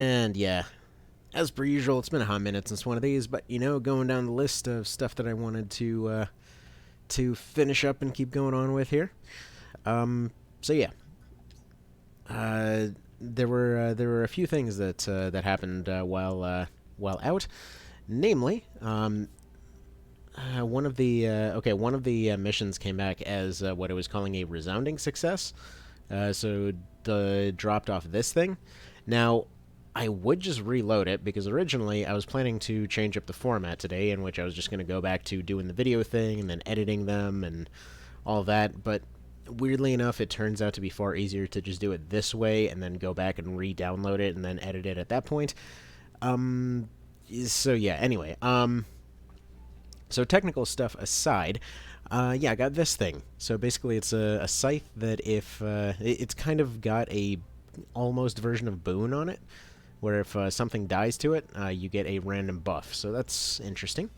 And yeah, as per usual, it's been a hot minute since one of these, but you know, going down the list of stuff that I wanted to finish up and keep going on with here. Um, so yeah, uh, there were a few things that happened while out, namely, one of the missions came back as what I was calling a resounding success. So the dropped off this thing. Now, I would just reload it because originally I was planning to change up the format today, in which I was just going to go back to doing the video thing and then editing them and all that. But weirdly enough, it turns out to be far easier to just do it this way and then go back and re-download it and then edit it at that point. Um, so yeah. Anyway, so technical stuff aside, yeah, I got this thing. So basically, it's a scythe that if it's kind of got a almost version of boon on it, where if something dies to it, you get a random buff. So that's interesting.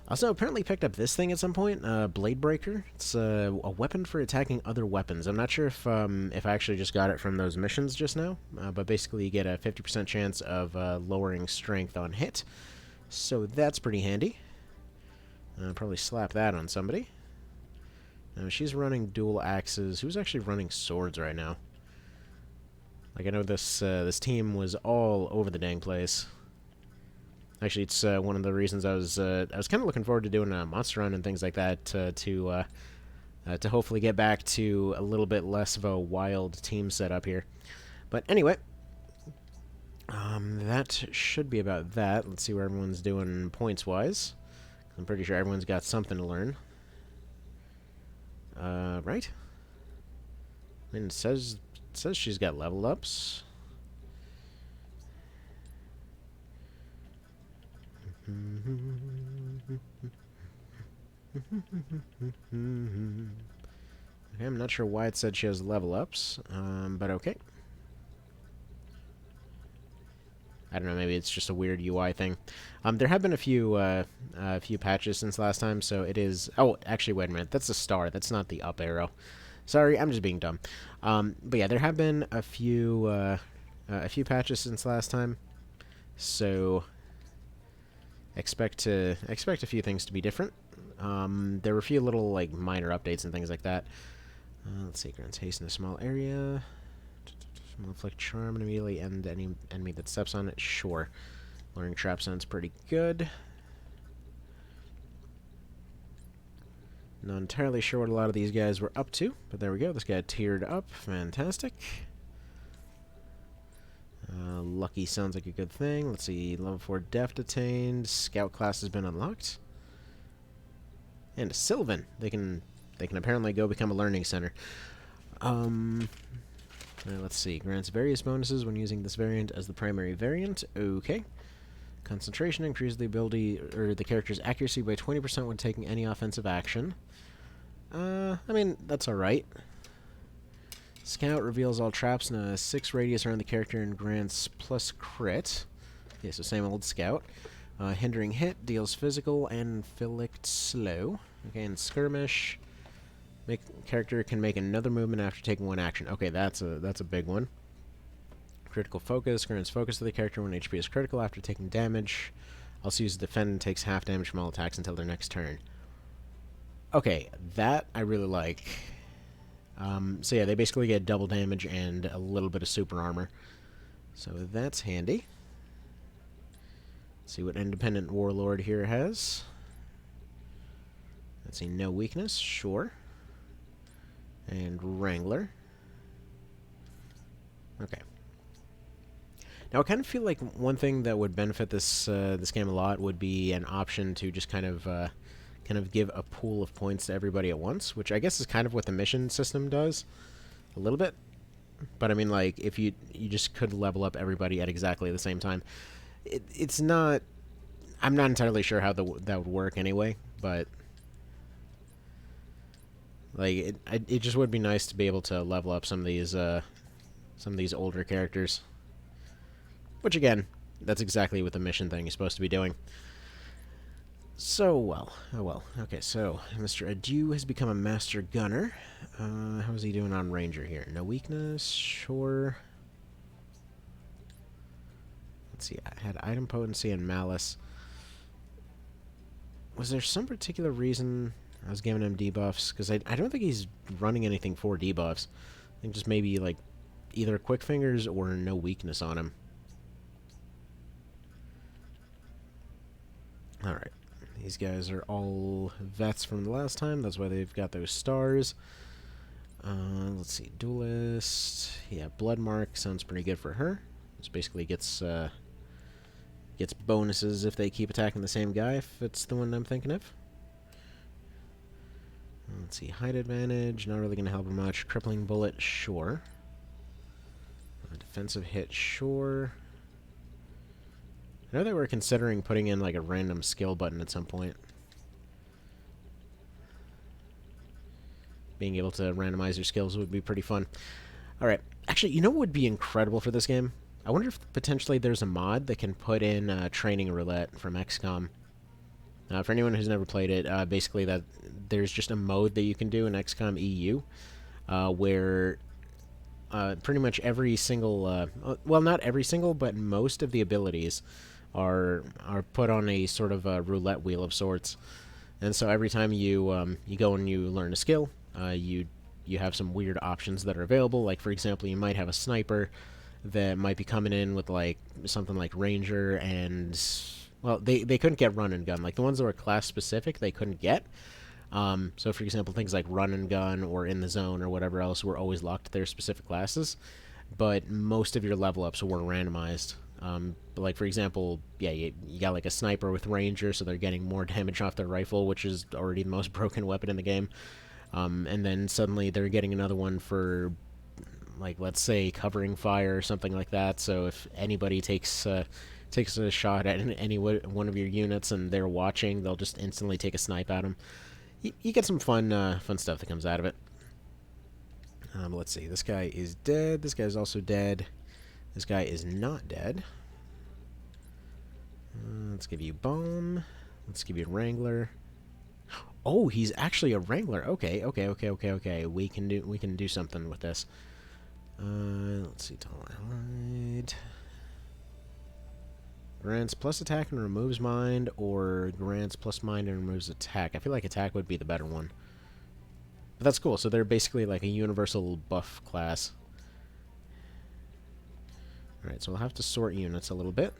Also, apparently picked up this thing at some point, Blade Breaker. It's a weapon for attacking other weapons. I'm not sure if I actually just got it from those missions just now, but basically you get a 50% chance of lowering strength on hit. So that's pretty handy. Probably slap that on somebody. She's running dual axes. Who's actually running swords right now? Like, I know this team was all over the dang place. Actually, it's one of the reasons I was kind of looking forward to doing a monster run and things like that to hopefully get back to a little bit less of a wild team setup here. But anyway, that should be about that. Let's see where everyone's doing points wise. I'm pretty sure everyone's got something to learn. Right? I mean, it says she's got level ups. Okay, I'm not sure why it said she has level ups, but okay. I don't know, maybe it's just a weird UI thing. There have been a few patches since last time, so it is... Oh, actually, wait a minute. That's a star. That's not the up arrow. Sorry, I'm just being dumb. But yeah, there have been a few patches since last time, so expect a few things to be different. There were a few little like minor updates and things like that. Let's see, grants haste in a small area. Will inflict charm and immediately end any enemy that steps on it. Sure. Luring trap sounds pretty good. Not entirely sure what a lot of these guys were up to, but there we go. This guy tiered up. Fantastic. Lucky sounds like a good thing. Let's see. Level 4 deft attained. Scout class has been unlocked. And a Sylvan. They can apparently go become a learning center. Let's see. Grants various bonuses when using this variant as the primary variant. Okay. Concentration increases the ability or the character's accuracy by 20% when taking any offensive action. I mean, that's alright. Scout reveals all traps in a 6 radius around the character and grants plus crit. Okay, so same old Scout. Hindering hit, deals physical and inflict slow. Okay, and skirmish. Character can make another movement after taking one action. Okay, that's a big one. Critical focus. Grants focus to the character when HP is critical after taking damage. Also use defend and takes half damage from all attacks until their next turn. Okay, that I really like. So yeah, they basically get double damage and a little bit of super armor. So that's handy. Let's see what Independent Warlord here has. Let's see, no weakness. Sure. And Wrangler. Okay. Now, I kind of feel like one thing that would benefit this game a lot would be an option to just kind of give a pool of points to everybody at once, which I guess is kind of what the mission system does, a little bit. But I mean, like, if you just could level up everybody at exactly the same time, it's not. I'm not entirely sure how that would work anyway, but. Like, it just would be nice to be able to level up some of these older characters. Which, again, that's exactly what the mission thing is supposed to be doing. So, well. Oh, well. Okay, so, Mr. Adieu has become a Master Gunner. How's he doing on Ranger here? No weakness? Sure. Let's see, I had item potency and malice. Was there some particular reason I was giving him debuffs? Because I don't think he's running anything for debuffs. I think just maybe, like, either quick fingers or no weakness on him. Alright. These guys are all vets from the last time. That's why they've got those stars. Let's see. Duelist. Yeah, Blood Mark sounds pretty good for her. This basically gets bonuses if they keep attacking the same guy, if it's the one I'm thinking of. Let's see. Height advantage. Not really going to help her much. Crippling Bullet. Sure. Defensive hit. Sure. I know they were considering putting in like a random skill button at some point. Being able to randomize your skills would be pretty fun. Alright. Actually, you know what would be incredible for this game? I wonder if potentially there's a mod that can put in training roulette from XCOM. For anyone who's never played it, basically that there's just a mode that you can do in XCOM EU where pretty much every single, well, not every single, but most of the abilities are put on a sort of a roulette wheel of sorts. And so every time you you go and you learn a skill, you have some weird options that are available. Like, for example, you might have a sniper that might be coming in with like something like Ranger, and well, they couldn't get run and gun. Like the ones that were class specific, they couldn't get. So, for example, things like run and gun or in the zone or whatever else were always locked to their specific classes. But most of your level ups were randomized. But like, for example, yeah, you got like a sniper with Ranger, so they're getting more damage off their rifle, which is already the most broken weapon in the game. And then suddenly they're getting another one for, like, let's say covering fire or something like that. So if anybody takes a shot at any one of your units and they're watching, they'll just instantly take a snipe at them. You get some fun stuff that comes out of it. Let's see. This guy is dead. This guy is also dead. This guy is not dead. Let's give you Bomb. Let's give you Wrangler. Oh, he's actually a Wrangler. Okay. We can do something with this. Let's see. Tall Allied. Grants plus attack and removes mind, or grants plus mind and removes attack. I feel like attack would be the better one. But that's cool. So they're basically like a universal buff class. Alright, so we'll have to sort units a little bit.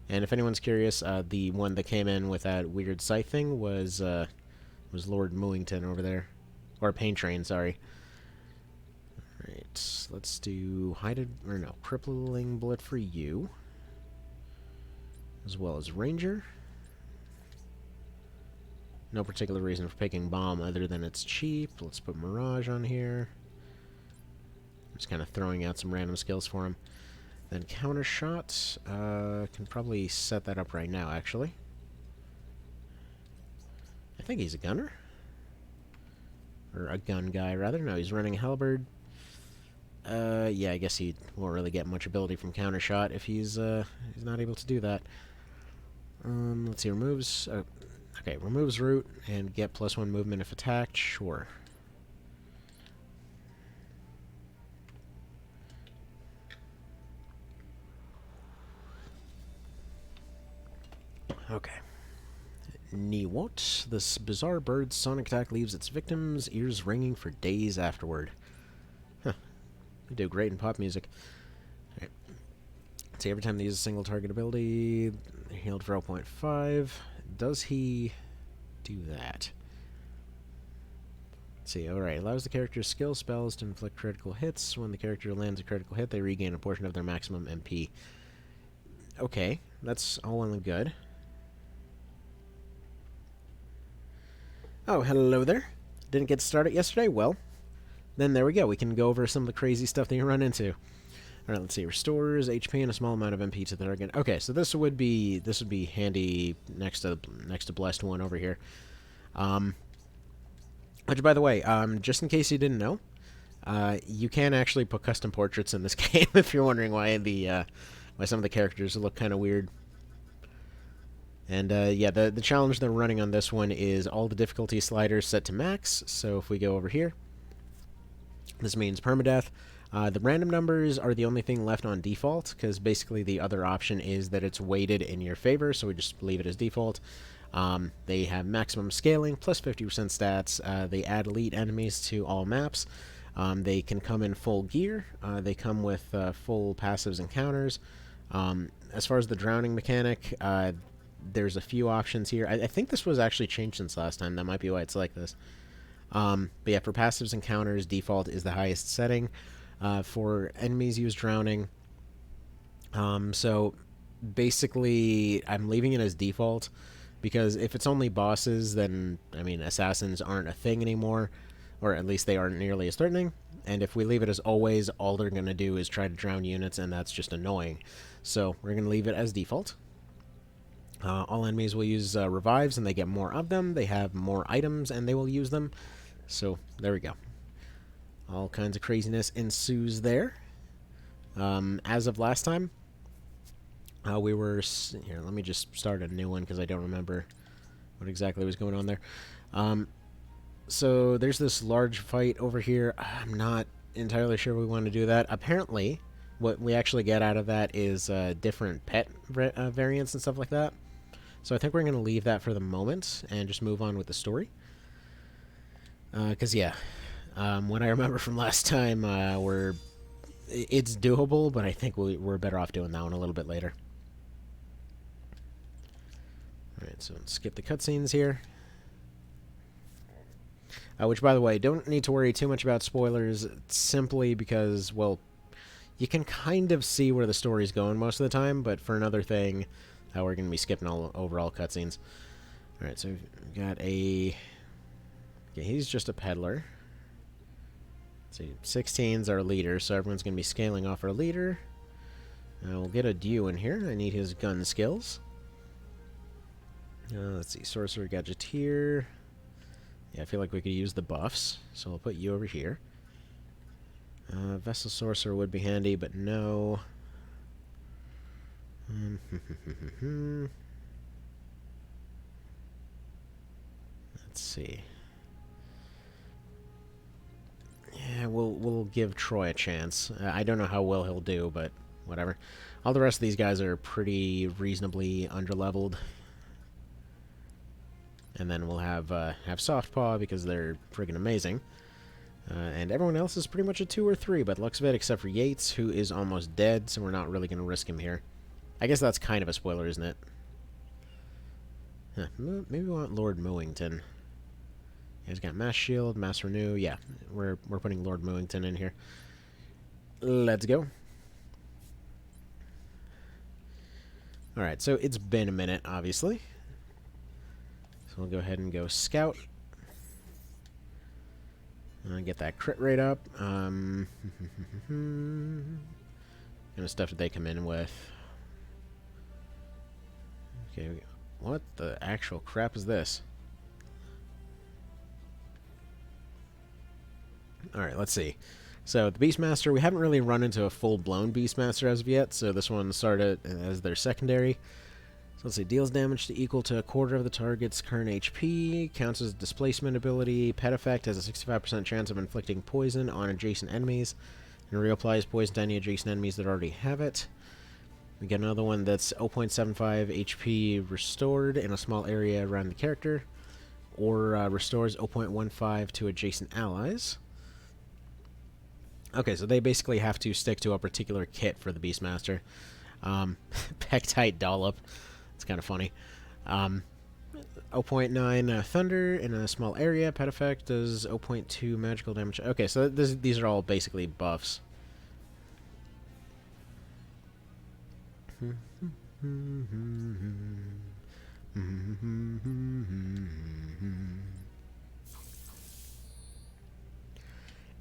And if anyone's curious, the one that came in with that weird scythe thing was Lord Mooington over there. Or Pain Train, sorry. Alright, let's do Crippling Bullet for you. As well as Ranger. No particular reason for picking Bomb other than it's cheap. Let's put Mirage on here. Just kind of throwing out some random skills for him. Then Counter Shot. Can probably set that up right now, actually. I think he's a gunner. Or a gun guy, rather. No, he's running a halberd. Yeah, I guess he won't really get much ability from Counter Shot if he's not able to do that. Let's see, removes... okay, removes root and get +1 movement if attacked. Sure. Okay. Niwot. This bizarre bird's sonic attack leaves its victims' ears ringing for days afterward. Huh. They do great in pop music. Alright. Let's see, every time they use a single target ability, they're healed for 0.5. Does he do that? Let's see, alright. Allows the character's skill spells to inflict critical hits. When the character lands a critical hit, they regain a portion of their maximum MP. Okay, that's all well and good. Oh, hello there. Didn't get started yesterday? Well, then there we go. We can go over some of the crazy stuff that you run into. Alright, let's see. Restores HP and a small amount of MP to the target. Okay, so this would be handy next to Blessed One over here. Which, by the way, just in case you didn't know, you can actually put custom portraits in this game if you're wondering why why some of the characters look kind of weird. And yeah, the challenge they're running on this one is all the difficulty sliders set to max. So if we go over here, this means Permadeath. The random numbers are the only thing left on default, because basically the other option is that it's weighted in your favor, so we just leave it as default. They have maximum scaling, plus 50% stats. They add elite enemies to all maps. They can come in full gear. They come with full passives and counters. As far as the drowning mechanic, there's a few options here. I think this was actually changed since last time. That might be why it's like this. But yeah, for passives and counters, default is the highest setting. For enemies use drowning. So basically, I'm leaving it as default, because if it's only bosses, then, I mean, assassins aren't a thing anymore, or at least they aren't nearly as threatening. And if we leave it as always, all they're going to do is try to drown units, and that's just annoying. So we're going to leave it as default. All enemies will use revives, and they get more of them. They have more items, and they will use them. So there we go. All kinds of craziness ensues there. As of last time, we were... Here, let me just start a new one, because I don't remember what exactly was going on there. So there's this large fight over here. I'm not entirely sure we want to do that. Apparently, what we actually get out of that is different pet variants and stuff like that. So I think we're going to leave that for the moment and just move on with the story. Because, yeah, what I remember from last time, it's doable, but I think we're better off doing that one a little bit later. Alright, so let's skip the cutscenes here. Which, by the way, don't need to worry too much about spoilers, simply because, well, you can kind of see where the story's going most of the time, but for another thing, we're going to be skipping overall cutscenes. Alright, so we've got a... Okay, he's just a peddler. Let's see, 16's our leader, so everyone's going to be scaling off our leader. We'll get a Dew in here. I need his gun skills. Let's see, Sorcerer, Gadgeteer. Yeah, I feel like we could use the buffs, so I'll put you over here. Vessel Sorcerer would be handy, but no. Let's see. Yeah, we'll give Troy a chance. I don't know how well he'll do, but whatever. All the rest of these guys are pretty reasonably underleveled. And then we'll have Softpaw, because they're friggin' amazing. And everyone else is pretty much a 2 or 3, but looks of it, except for Yates, who is almost dead, so we're not really going to risk him here. I guess that's kind of a spoiler, isn't it? Huh, maybe we want Lord Mowington. He's got Mass Shield, Mass Renew. Yeah, we're putting Lord Mowington in here. Let's go. Alright, so it's been a minute, obviously. So we'll go ahead and go Scout. Get that crit rate up. What kind of stuff did they come in with? Okay, what the actual crap is this? Alright, let's see. So, the Beastmaster, we haven't really run into a full-blown Beastmaster as of yet, so this one started as their secondary. So let's see, deals damage equal to a quarter of the target's current HP, counts as a displacement ability, pet effect has a 65% chance of inflicting poison on adjacent enemies, and reapplies poison to any adjacent enemies that already have it. We get another one that's 0.75 HP restored in a small area around the character, or restores 0.15 to adjacent allies. Okay, so they basically have to stick to a particular kit for the Beastmaster. Pectite Dollop. It's kind of funny. 0.9 Thunder in a small area. Pet effect does 0.2 magical damage. Okay, so these are all basically buffs.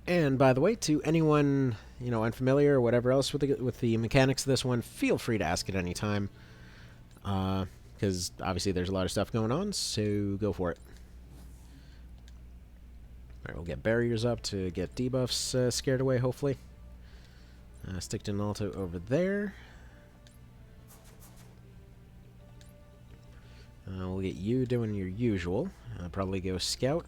And by the way, to anyone unfamiliar or whatever else with the mechanics of this one, feel free to ask at any time, because obviously there's a lot of stuff going on. So go for it. All right, we'll get barriers up to get debuffs scared away. Hopefully, stick to Nalto over there. We'll get you doing your usual. Probably go Scout.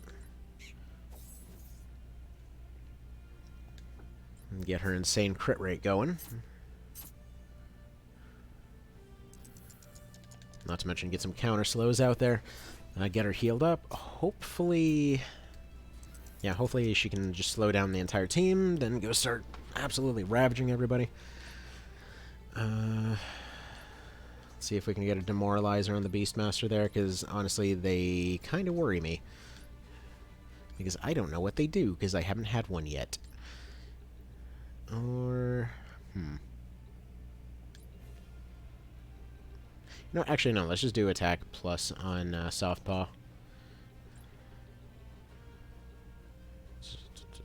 And get her insane crit rate going. Not to mention get some counter slows out there. Get her healed up. Hopefully... Yeah, hopefully she can just slow down the entire team, then go start absolutely ravaging everybody. Let's see if we can get a demoralizer on the Beastmaster there, because honestly, they kind of worry me. Because I don't know what they do, because I haven't had one yet. Or... No, actually, no. Let's just do attack plus on Softpaw.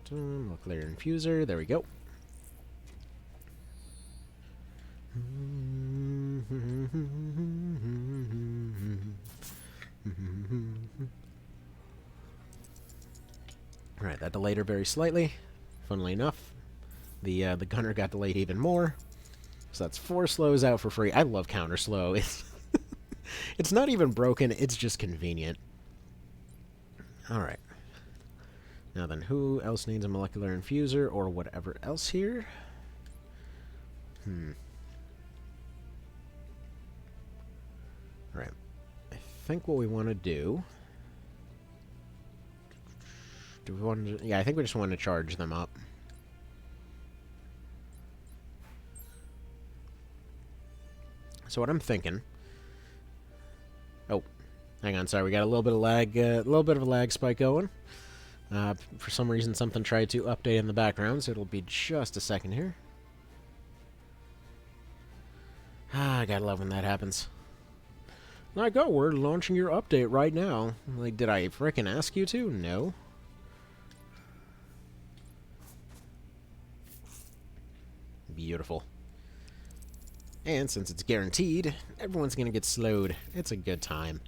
Molecular Infuser. There we go. Alright, that delayed her very slightly. Funnily enough, the gunner got delayed even more. So that's 4 slows out for free. I love counter slow. It's not even broken, it's just convenient. Alright. Now then, who else needs a molecular infuser or whatever else here? Alright. I think what we want to do... Do we want to... Yeah, I think we just want to charge them up. So what I'm thinking... Oh, hang on, sorry, we got a little bit of lag, a lag spike going. For some reason, something tried to update in the background, so it'll be just a second here. I gotta love when that happens. Like, oh, we're launching your update right now. Like, did I frickin' ask you to? No. Beautiful. And since it's guaranteed, everyone's gonna get slowed. It's a good time.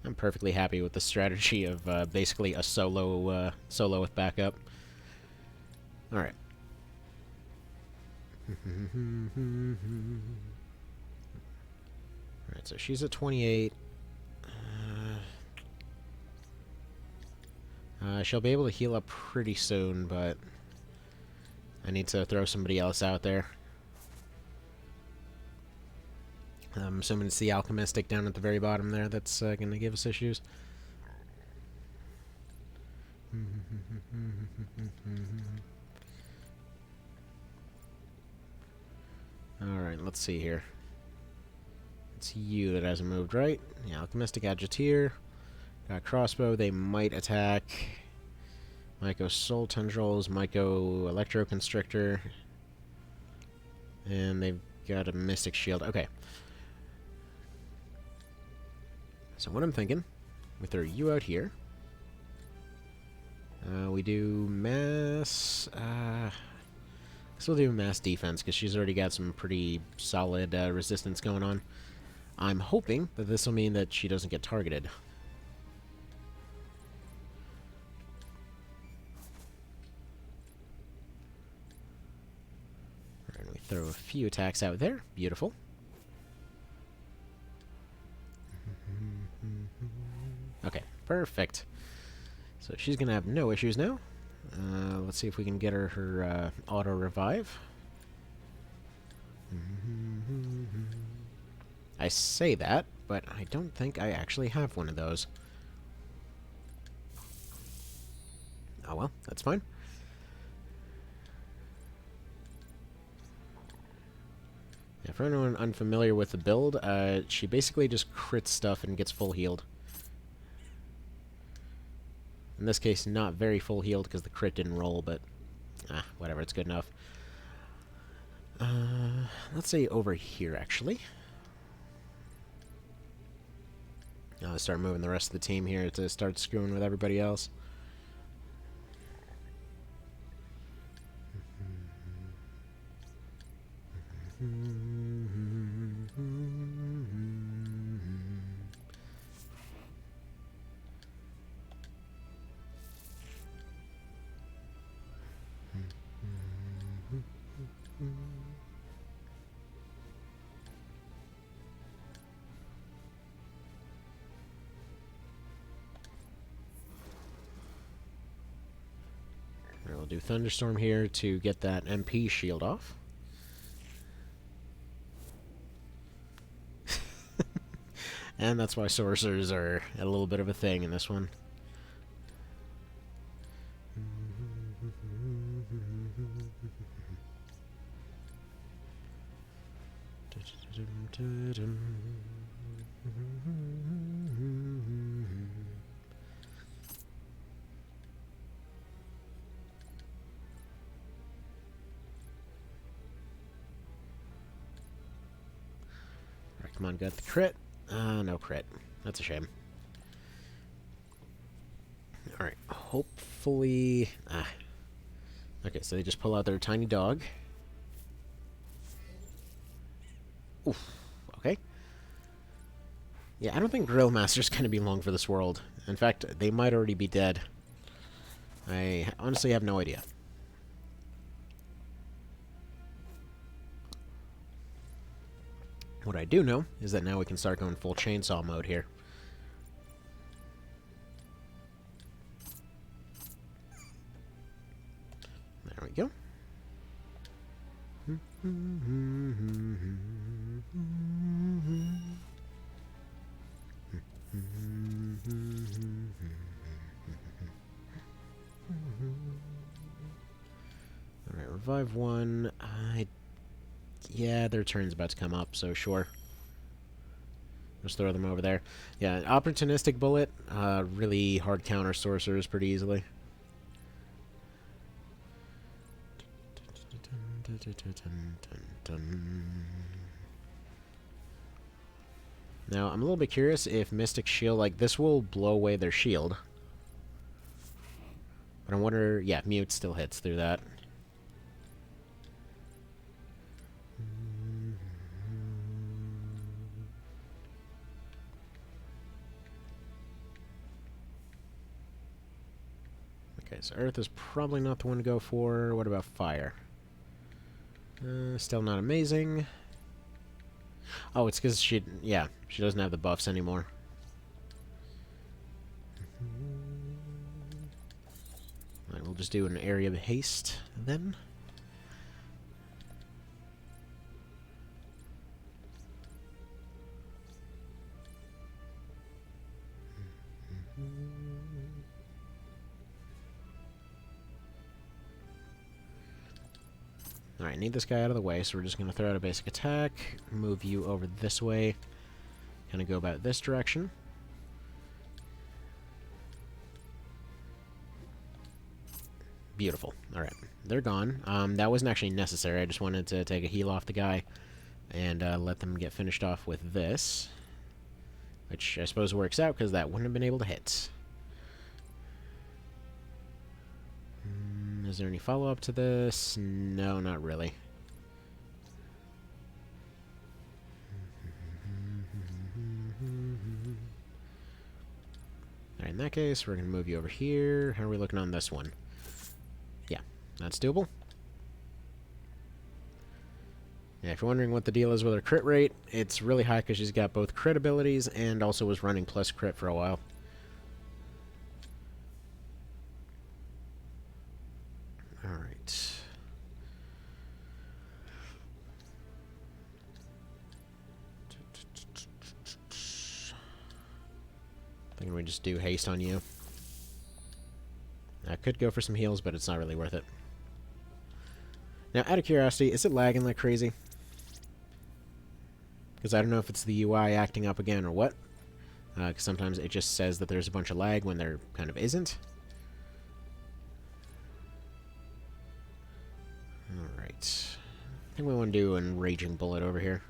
I'm perfectly happy with the strategy of basically a solo with backup. Alright. Alright, so she's at 28. She'll be able to heal up pretty soon, but I need to throw somebody else out there. I'm assuming it's the Alchemistic down at the very bottom there that's going to give us issues. Alright, let's see here. It's you that hasn't moved, right? Yeah, Alchemistic Gadgeteer. Got Crossbow, they might attack. Might go Soul Tendrils, might go Electro Constrictor. And they've got a Mystic Shield. Okay. So what I'm thinking, we throw you out here. We do mass... So we'll do mass defense, because she's already got some pretty solid resistance going on. I'm hoping that this will mean that she doesn't get targeted. Alright, we throw a few attacks out there. Beautiful. Okay, perfect. So she's going to have no issues now. Let's see if we can get her auto-revive. I say that, but I don't think I actually have one of those. Oh well, that's fine. Yeah, for anyone unfamiliar with the build, she basically just crits stuff and gets full healed. In this case, not very full healed because the crit didn't roll, but whatever, it's good enough. Let's say over here, actually. I'll start moving the rest of the team here to start screwing with everybody else. I'll do Thunderstorm here to get that MP shield off. And that's why sorcerers are a little bit of a thing in this one. Alright, come on, got the crit. No crit. That's a shame. Alright, hopefully... Okay, so they just pull out their tiny dog. Oof. Okay. Yeah, I don't think Grillmaster's going to be long for this world. In fact, they might already be dead. I honestly have no idea. What I do know is that now we can start going full chainsaw mode here. There we go. Alright, revive one. Yeah, their turn's about to come up, so sure. Just throw them over there. Yeah, opportunistic bullet. Really hard counter sorcerers pretty easily. Now, I'm a little bit curious if Mystic Shield, like, this will blow away their shield. But I wonder, yeah, Mute still hits through that. Okay, so Earth is probably not the one to go for. What about Fire? Still not amazing. Oh, it's because she doesn't have the buffs anymore. Alright, we'll just do an area of haste then. Alright, need this guy out of the way, so we're just going to throw out a basic attack, move you over this way, kind of go about this direction. Beautiful. Alright, they're gone. That wasn't actually necessary, I just wanted to take a heal off the guy and let them get finished off with this, which I suppose works out because that wouldn't have been able to hit. Is there any follow-up to this? No, not really. Alright, in that case, we're going to move you over here. How are we looking on this one? Yeah, that's doable. Yeah, if you're wondering what the deal is with her crit rate, it's really high because she's got both crit abilities and also was running plus crit for a while. Alright. I think we just do haste on you. I could go for some heals, but it's not really worth it. Now, out of curiosity, is it lagging like crazy? Because I don't know if it's the UI acting up again or what. Because sometimes it just says that there's a bunch of lag when there kind of isn't. Alright. I think we want to do a Raging Bullet over here.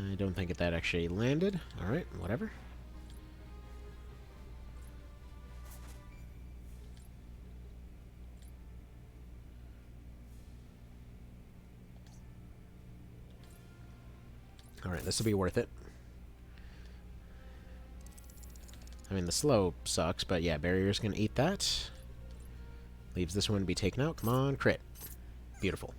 I don't think that actually landed. Alright, whatever. Alright, this will be worth it. I mean, the slow sucks, but yeah, Barrier's gonna eat that. Leaves this one to be taken out. Come on, crit. Beautiful.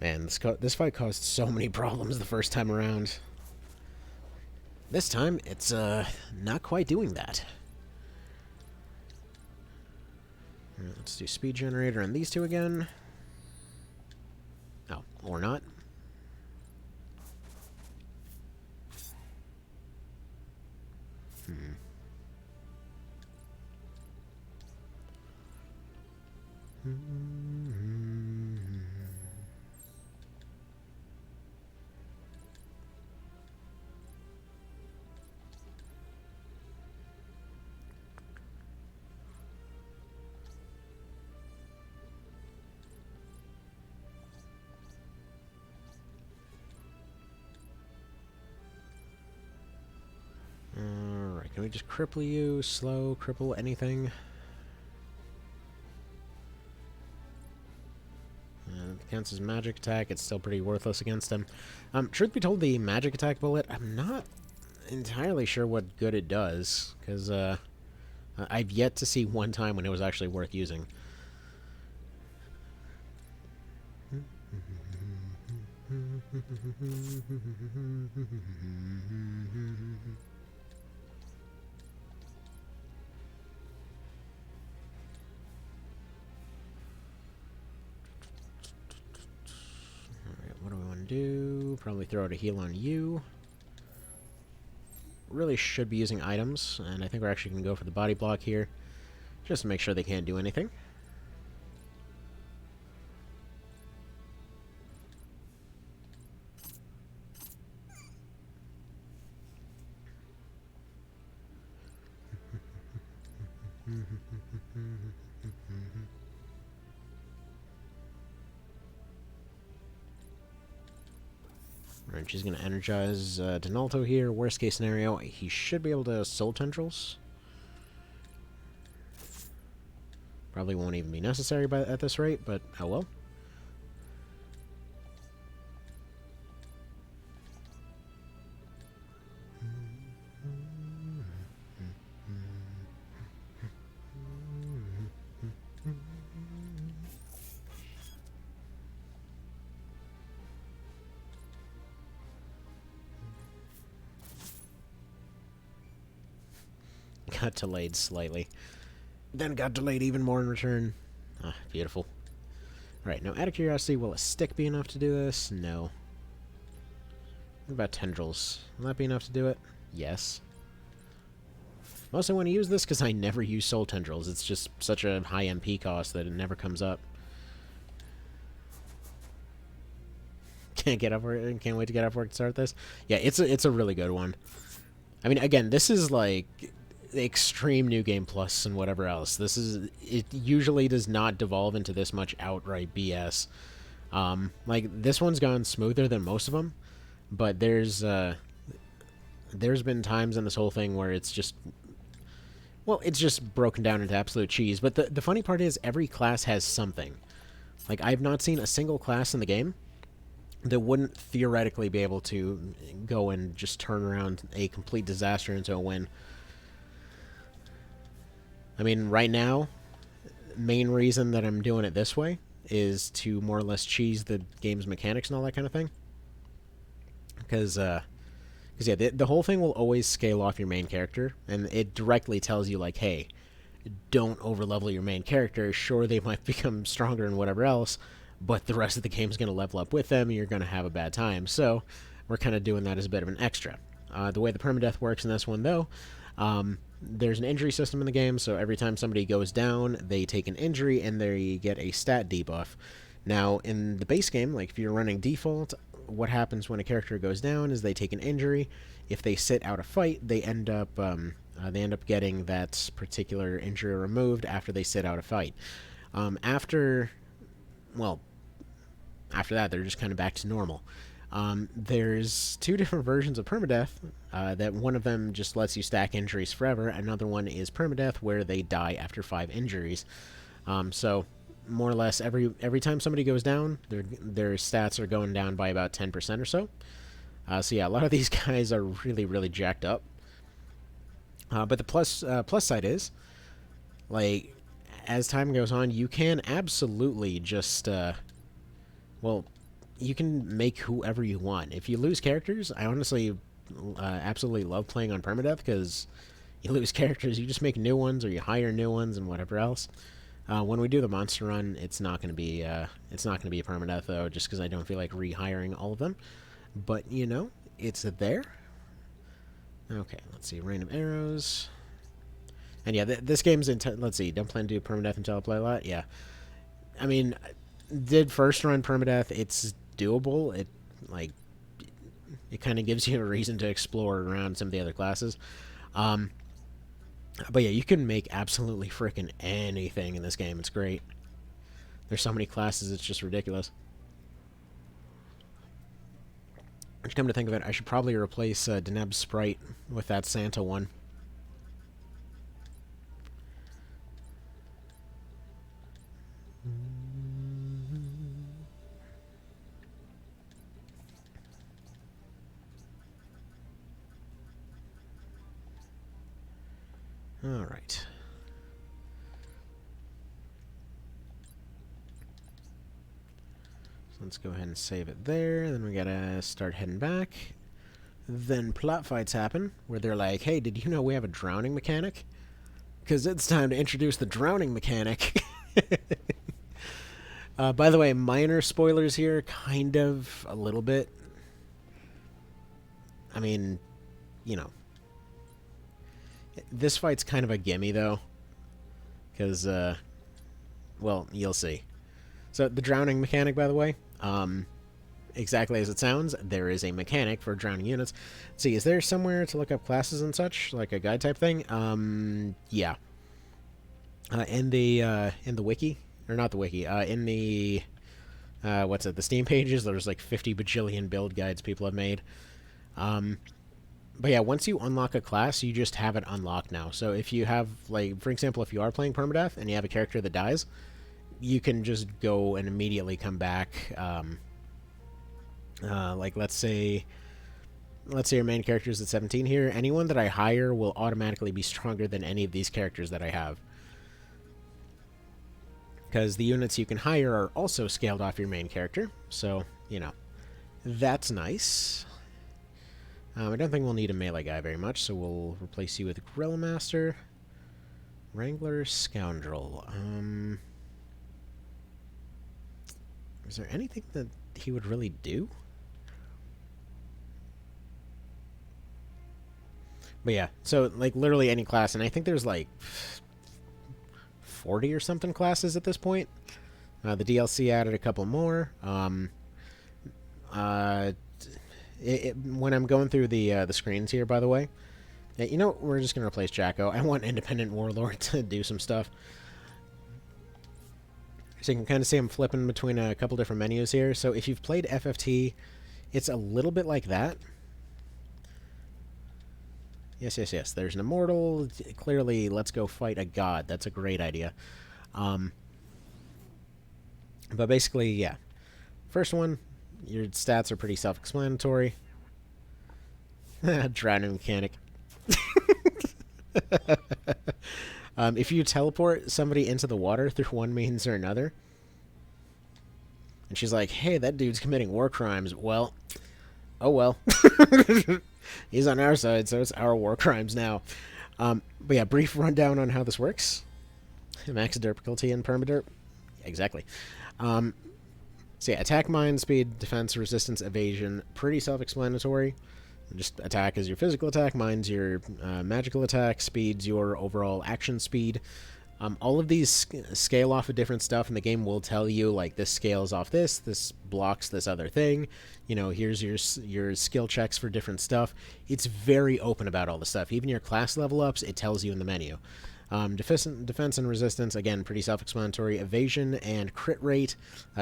Man, this fight caused so many problems the first time around. This time, it's not quite doing that. Right, let's do speed generator on these two again. Oh, or not. Alright, can we just cripple you? Slow, cripple, anything? Counts as magic attack. It's still pretty worthless against him. Truth be told, the magic attack bullet, I'm not entirely sure what good it does, because I've yet to see one time when it was actually worth using. What do we want to do? Probably throw out a heal on you. Really should be using items, and I think we're actually going to go for the body block here, just to make sure they can't do anything. Alright, she's going to energize Donalto here. Worst case scenario, he should be able to Soul Tendrils. Probably won't even be necessary at this rate, but oh well. Got delayed slightly. Then got delayed even more in return. Ah, beautiful. Right, now out of curiosity, will a stick be enough to do this? No. What about tendrils? Will that be enough to do it? Yes. Mostly want to use this because I never use soul tendrils. It's just such a high MP cost that it never comes up. Can't wait to get off work to start this. Yeah, it's a really good one. I mean, again, this is like extreme New Game Plus and whatever else. It usually does not devolve into this much outright BS. Like, this one's gone smoother than most of them, but there's been times in this whole thing where it's just, well, it's just broken down into absolute cheese. But the funny part is every class has something. Like, I've not seen a single class in the game that wouldn't theoretically be able to go and just turn around a complete disaster into a win. I mean, right now, main reason that I'm doing it this way is to more or less cheese the game's mechanics and all that kind of thing. Because yeah, the whole thing will always scale off your main character, and it directly tells you, like, hey, don't overlevel your main character. Sure, they might become stronger and whatever else, but the rest of the game's going to level up with them, and you're going to have a bad time. So we're kind of doing that as a bit of an extra. The way the permadeath works in this one, though, there's an injury system in the game, so every time somebody goes down, they take an injury, and they get a stat debuff. Now, in the base game, like if you're running default, what happens when a character goes down is they take an injury. If they sit out a fight, they end up getting that particular injury removed after they sit out a fight. After that, they're just kind of back to normal. There's two different versions of permadeath. That one of them just lets you stack injuries forever. Another one is permadeath, where they die after 5 injuries. So more or less every time somebody goes down, their stats are going down by about 10% or so. So yeah, a lot of these guys are really, really jacked up. But the plus side is, like, as time goes on, you can absolutely just, you can make whoever you want. If you lose characters, I honestly absolutely love playing on Permadeath, because you lose characters, you just make new ones, or you hire new ones, and whatever else. When we do the monster run, it's not going to be a Permadeath though, just because I don't feel like rehiring all of them. But you know, it's there. Okay, let's see, random arrows. And yeah, this game's let's see, don't plan to do Permadeath until I play a lot. Yeah, I mean, did first run Permadeath. It's doable. It kind of gives you a reason to explore around some of the other classes. But yeah, you can make absolutely freaking anything in this game. It's great. There's so many classes, it's just ridiculous. Just come to think of it, I should probably replace Deneb's sprite with that Santa one. Alright. So let's go ahead and save it there. Then we gotta start heading back. Then plot fights happen, where they're like, hey, did you know we have a drowning mechanic? Because it's time to introduce the drowning mechanic. By the way, minor spoilers here, kind of, a little bit. I mean, you know. This fight's kind of a gimme, though. Because, well, you'll see. So, the drowning mechanic, by the way, exactly as it sounds, there is a mechanic for drowning units. Let's see, is there somewhere to look up classes and such, like a guide type thing? Yeah. In the wiki, or not the wiki, in the, what's it, the Steam pages, there's like 50 bajillion build guides people have made. But yeah, once you unlock a class, you just have it unlocked now. So if you have, like, for example, if you are playing Permadeath and you have a character that dies, you can just go and immediately come back. Like, let's say your main character is at 17 here. Anyone that I hire will automatically be stronger than any of these characters that I have. Because the units you can hire are also scaled off your main character. So, you know, that's nice. I don't think we'll need a melee guy very much, so we'll replace you with Grill Master, Wrangler, Scoundrel. Is there anything that he would really do? But yeah, so like literally any class, and I think there's like 40 or something classes at this point. The DLC added a couple more. When I'm going through the screens here, by the way, you know, we're just going to replace Jacko. I want Independent Warlord to do some stuff. So you can kind of see I'm flipping between a couple different menus here. So if you've played FFT, it's a little bit like that. Yes, yes, yes. There's an Immortal. Clearly, let's go fight a god. That's a great idea. But basically, yeah. First one, your stats are pretty self-explanatory. Drowning mechanic. If you teleport somebody into the water through one means or another, and she's like, hey, that dude's committing war crimes, well, oh well. He's on our side, so it's our war crimes now. But yeah, brief rundown on how this works. Max difficulty in Permaderp. Exactly. So yeah, attack, mind, speed, defense, resistance, evasion. Pretty self-explanatory. Just attack is your physical attack, mind's your magical attack, speed's your overall action speed. All of these scale off of different stuff, and the game will tell you, like, this scales off this blocks this other thing. You know, here's your skill checks for different stuff. It's very open about all the stuff. Even your class level ups, it tells you in the menu. Defense and resistance, again, pretty self-explanatory. Evasion and crit rate.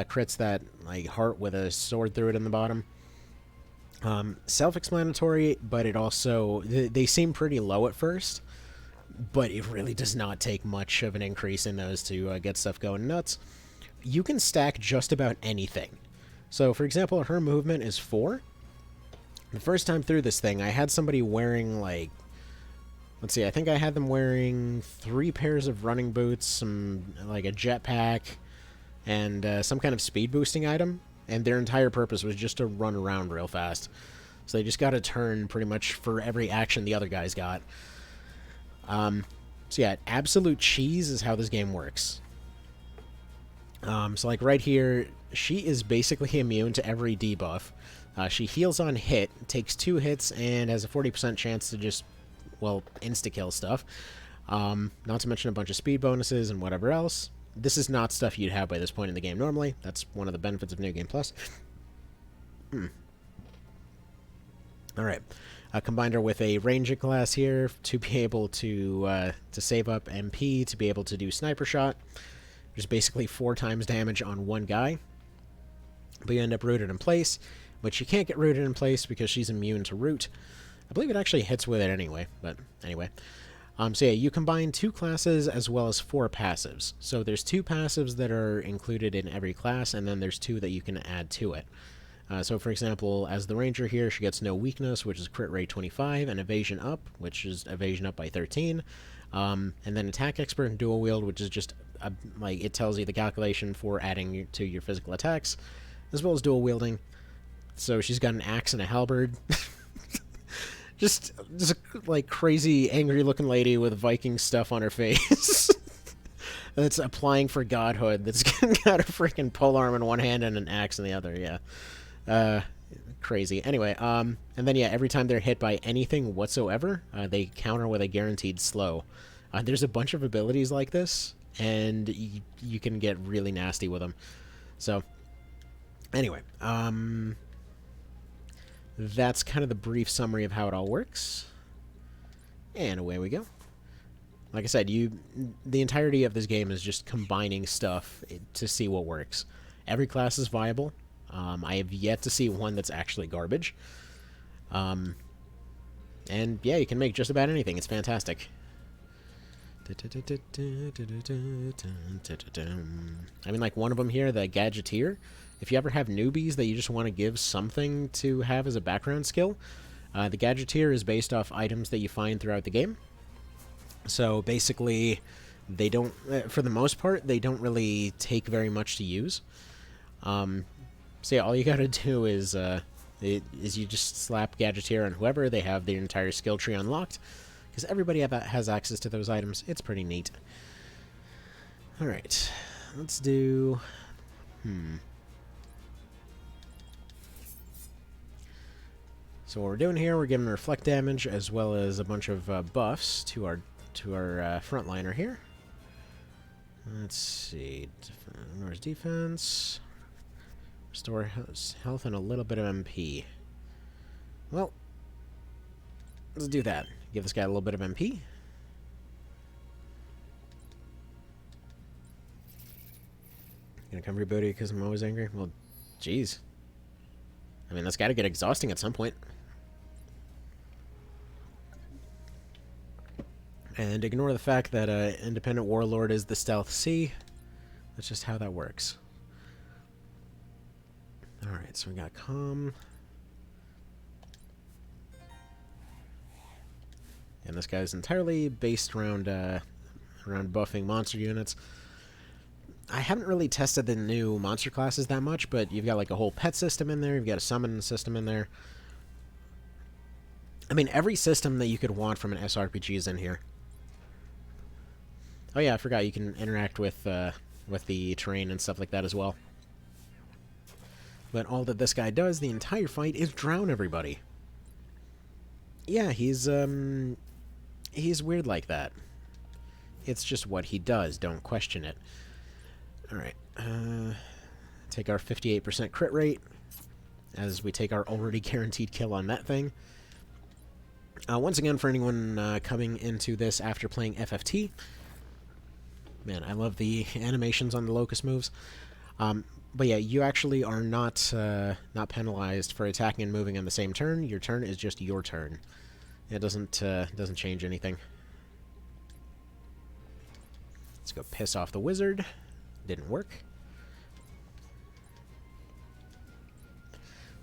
Crit's that, like, heart with a sword through it in the bottom. Self-explanatory, but it also... They seem pretty low at first, but it really does not take much of an increase in those to get stuff going nuts. You can stack just about anything. So, for example, her movement is 4. The first time through this thing, I had somebody wearing, like... Let's see, I think I had them wearing 3 pairs of running boots, like a jetpack, and some kind of speed boosting item. and their entire purpose was just to run around real fast. So they just got a turn pretty much for every action the other guys got. So yeah, absolute cheese is how this game works. So like right here, she is basically immune to every debuff. She heals on hit, takes 2 hits, and has a 40% chance to just, well, insta-kill stuff. Not to mention a bunch of speed bonuses and whatever else. This is not stuff you'd have by this point in the game normally. That's one of the benefits of New Game Plus. Alright. Combined her with a ranger class here to be able to save up MP, to be able to do sniper shot. Which is basically 4 times damage on one guy. But you end up rooted in place. But she can't get rooted in place because she's immune to root. I believe it actually hits with it anyway, but anyway. So yeah, you combine 2 classes as well as 4 passives. So there's 2 passives that are included in every class, and then there's 2 that you can add to it. So for example, as the ranger here, she gets no weakness, which is crit rate 25, and evasion up, which is evasion up by 13. And then attack expert and dual wield, which is just, like, it tells you the calculation for adding to your physical attacks, as well as dual wielding. So she's got an axe and a halberd. just a, like, crazy, angry-looking lady with Viking stuff on her face. That's applying for godhood. That's got a freaking polearm in one hand and an axe in the other, yeah. Crazy. Anyway, and then, yeah, every time they're hit by anything whatsoever, they counter with a guaranteed slow. There's a bunch of abilities like this, and you can get really nasty with them. So, anyway, that's kind of the brief summary of how it all works. And away we go. Like I said, the entirety of this game is just combining stuff to see what works. Every class is viable. I have yet to see one that's actually garbage. And yeah, you can make just about anything. It's fantastic. I mean, like one of them here, the Gadgeteer. If you ever have newbies that you just want to give something to have as a background skill, the Gadgeteer is based off items that you find throughout the game. So basically, they don't, for the most part, they don't really take very much to use. So yeah, all you gotta do is you just slap Gadgeteer on whoever, they have their entire skill tree unlocked, because everybody has access to those items. It's pretty neat. Alright, let's do... So what we're doing here, we're giving reflect damage as well as a bunch of buffs to our frontliner here. Let's see, where's defense? Restore health and a little bit of MP. Well, let's do that. Give this guy a little bit of MP. Gonna come reboot it because I'm always angry? Well, jeez. I mean, that's gotta get exhausting at some point. And ignore the fact that Independent Warlord is the Stealth C. That's just how that works. Alright, so we got Calm. And this guy's entirely based around buffing monster units. I haven't really tested the new monster classes that much, but you've got like a whole pet system in there, you've got a summon system in there. I mean, every system that you could want from an SRPG is in here. Oh yeah, I forgot you can interact with the terrain and stuff like that as well. But all that this guy does the entire fight is drown everybody. Yeah, he's weird like that. It's just what he does, don't question it. Alright, take our 58% crit rate, as we take our already guaranteed kill on that thing. Once again, for anyone coming into this after playing FFT, man, I love the animations on the Locust moves. But yeah, you actually are not penalized for attacking and moving on the same turn. Your turn is just your turn. It doesn't change anything. Let's go piss off the wizard. Didn't work.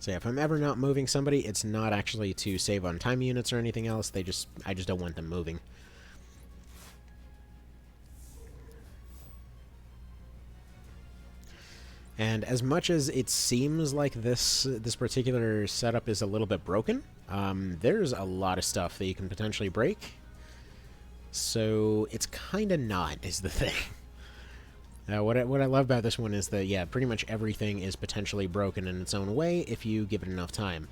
So yeah, if I'm ever not moving somebody, it's not actually to save on time units or anything else. I just don't want them moving. And as much as it seems like this particular setup is a little bit broken, there's a lot of stuff that you can potentially break. So it's kind of not, is the thing. What I love about this one is that, yeah, pretty much everything is potentially broken in its own way if you give it enough time.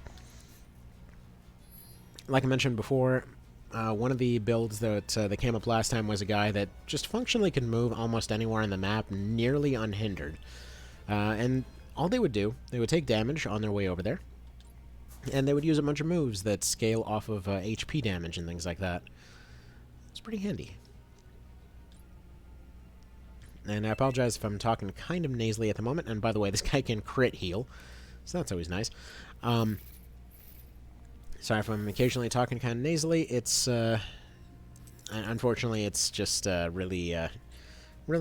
Like I mentioned before, one of the builds that came up last time was a guy that just functionally could move almost anywhere on the map nearly unhindered. And all they would do, they would take damage on their way over there, and they would use a bunch of moves that scale off of HP damage and things like that. It's pretty handy. And I apologize if I'm talking kind of nasally at the moment, and by the way, this guy can crit heal, so that's always nice. Sorry if I'm occasionally talking kind of nasally. It's, unfortunately, it's just really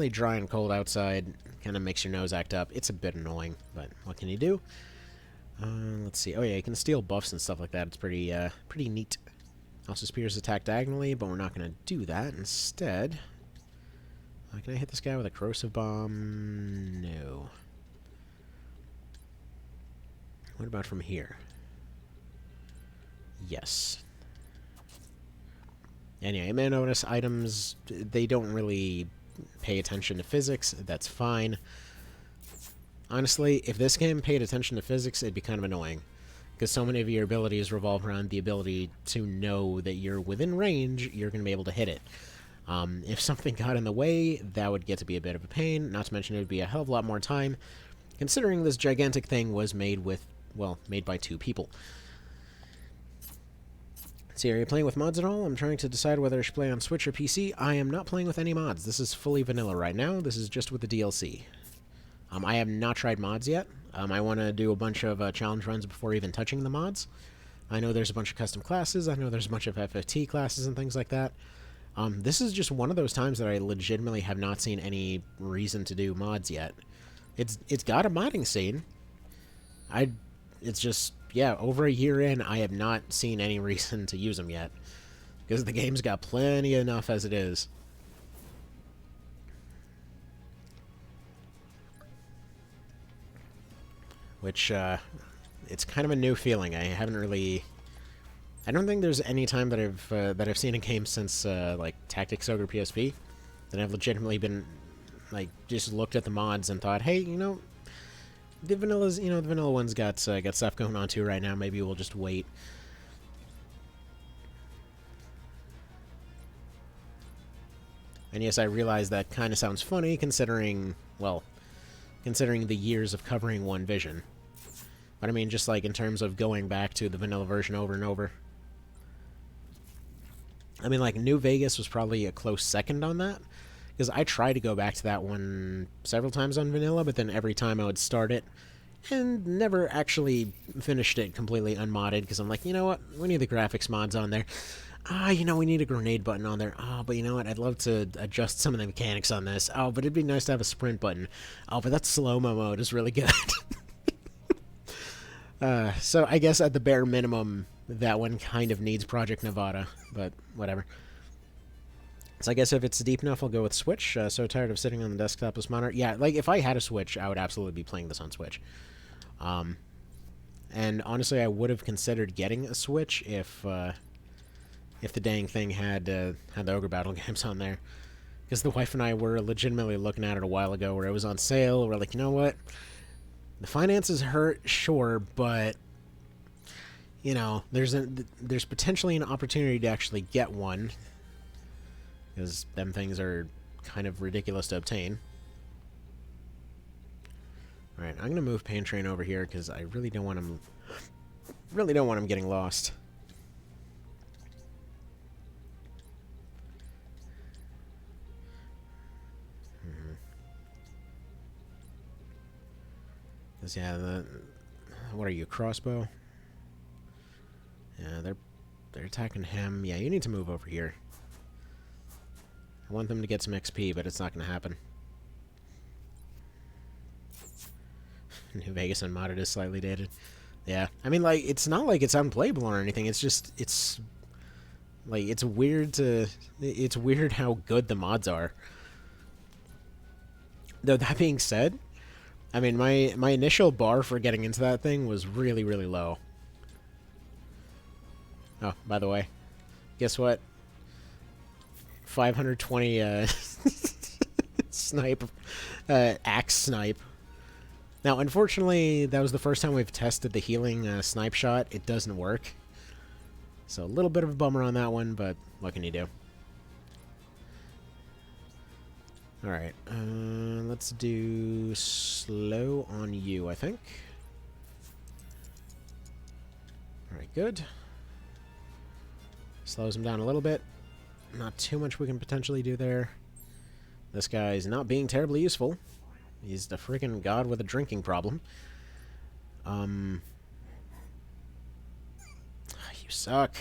dry and cold outside. Kind of makes your nose act up. It's a bit annoying, but what can you do? Let's see. Oh yeah, you can steal buffs and stuff like that. It's pretty neat. Also, spears attack diagonally, but we're not going to do that. Instead, can I hit this guy with a corrosive bomb? No. What about from here? Yes. Anyway, you may notice items, they don't really pay attention to physics. That's fine. Honestly, if this game paid attention to physics, it'd be kind of annoying, because so many of your abilities revolve around the ability to know that you're within range, you're going to be able to hit it. If something got in the way, that would get to be a bit of a pain, not to mention it would be a hell of a lot more time, considering this gigantic thing was made with, well, made by 2 people. See, are you playing with mods at all? I'm trying to decide whether I should play on Switch or PC. I am not playing with any mods. This is fully vanilla right now. This is just with the DLC. I have not tried mods yet. I want to do a bunch of challenge runs before even touching the mods. I know there's a bunch of custom classes. I know there's a bunch of FFT classes and things like that. This is just one of those times that I legitimately have not seen any reason to do mods yet. It's got a modding scene. It's just, yeah, over a year in, I have not seen any reason to use them yet, because the game's got plenty enough as it is. Which, it's kind of a new feeling. I don't think there's any time that I've seen a game since, like, Tactics Ogre PSP that I've legitimately been, like, just looked at the mods and thought, hey, you know, the vanilla one's got stuff going on too right now. Maybe we'll just wait. And yes, I realize that kind of sounds funny considering, well, considering the years of covering one vision. But I mean, just like in terms of going back to the vanilla version over and over. I mean, like, New Vegas was probably a close second on that, because I tried to go back to that one several times on vanilla, but then every time I would start it and never actually finished it completely unmodded, because I'm like, you know what, we need the graphics mods on there. You know, we need a grenade button on there. But you know what, I'd love to adjust some of the mechanics on this. But it'd be nice to have a sprint button. But that slow-mo mode is really good. So I guess at the bare minimum, that one kind of needs Project Nevada, but whatever. So I guess if it's deep enough, I'll go with Switch. So tired of sitting on the desktopless monitor. Yeah, like, if I had a Switch, I would absolutely be playing this on Switch. And honestly, I would have considered getting a Switch if the dang thing had the Ogre Battle games on there. Because the wife and I were legitimately looking at it a while ago where it was on sale. We're like, you know what? The finances hurt, sure, but, you know, there's potentially an opportunity to actually get one, because them things are kind of ridiculous to obtain. Alright, I'm going to move Pain Train over here, because I really don't want him getting lost. Because, yeah, what are you, crossbow? Yeah, they're attacking him. Yeah, you need to move over here. I want them to get some XP, but it's not going to happen. New Vegas Unmodded is slightly dated. Yeah, I mean, like, it's not like it's unplayable or anything. It's just, it's weird how good the mods are. Though, that being said, I mean, my initial bar for getting into that thing was really, really low. Oh, by the way, guess what? 520 snipe, axe snipe. Now, unfortunately, that was the first time we've tested the healing snipe shot. It doesn't work. So a little bit of a bummer on that one, but what can you do? Alright, let's do slow on you, I think. Alright, good. Slows him down a little bit. Not too much we can potentially do there. This guy's not being terribly useful. He's the freaking god with a drinking problem. You suck.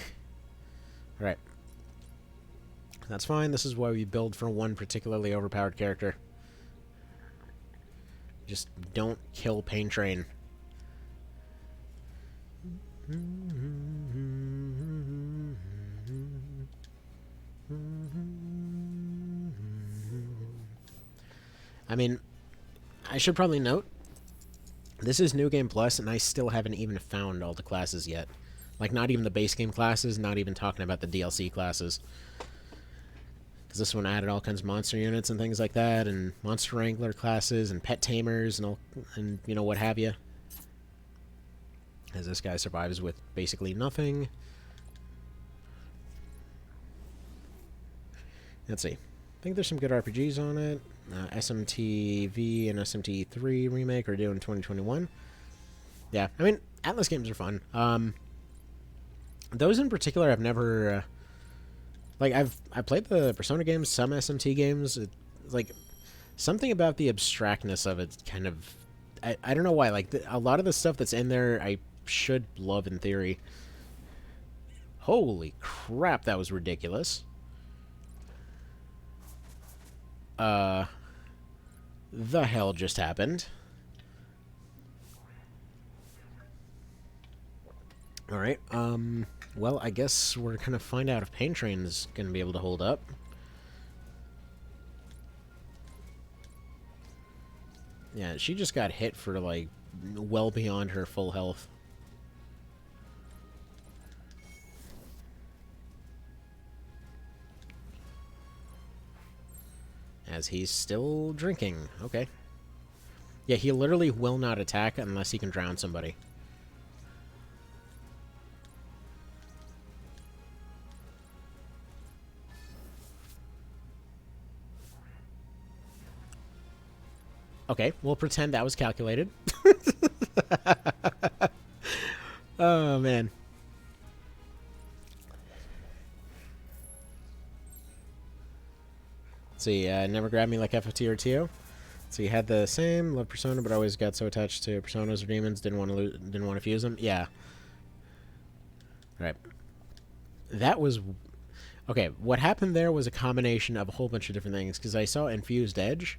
Alright. That's fine. This is why we build for one particularly overpowered character. Just don't kill Pain Train. I mean, I should probably note, this is New Game Plus, and I still haven't even found all the classes yet. Like, not even the base game classes, not even talking about the DLC classes. Because this one added all kinds of monster units and things like that, and monster wrangler classes, and pet tamers, and all, and you know, what have you. As this guy survives with basically nothing. Let's see. I think there's some good RPGs on it. SMTV and SMT3 remake are due in 2021. Yeah, I mean, Atlas games are fun. Those in particular I've never... like, I played the Persona games, some SMT games. Like, something about the abstractness of it kind of... I don't know why. Like, a lot of the stuff that's in there I should love in theory. Holy crap, that was ridiculous. The hell just happened? Alright, well, I guess we're gonna find out if Pain Train is gonna be able to hold up. Yeah, she just got hit for, like, well beyond her full health. As he's still drinking. Okay. Yeah, he literally will not attack unless he can drown somebody. Okay, we'll pretend that was calculated. Oh, man. See, never grabbed me like FFT or TO. So you had the same, love Persona, but always got so attached to Personas or demons, didn't want to fuse them. Yeah. Right. That was... Okay, what happened there was a combination of a whole bunch of different things, because I saw Infused Edge.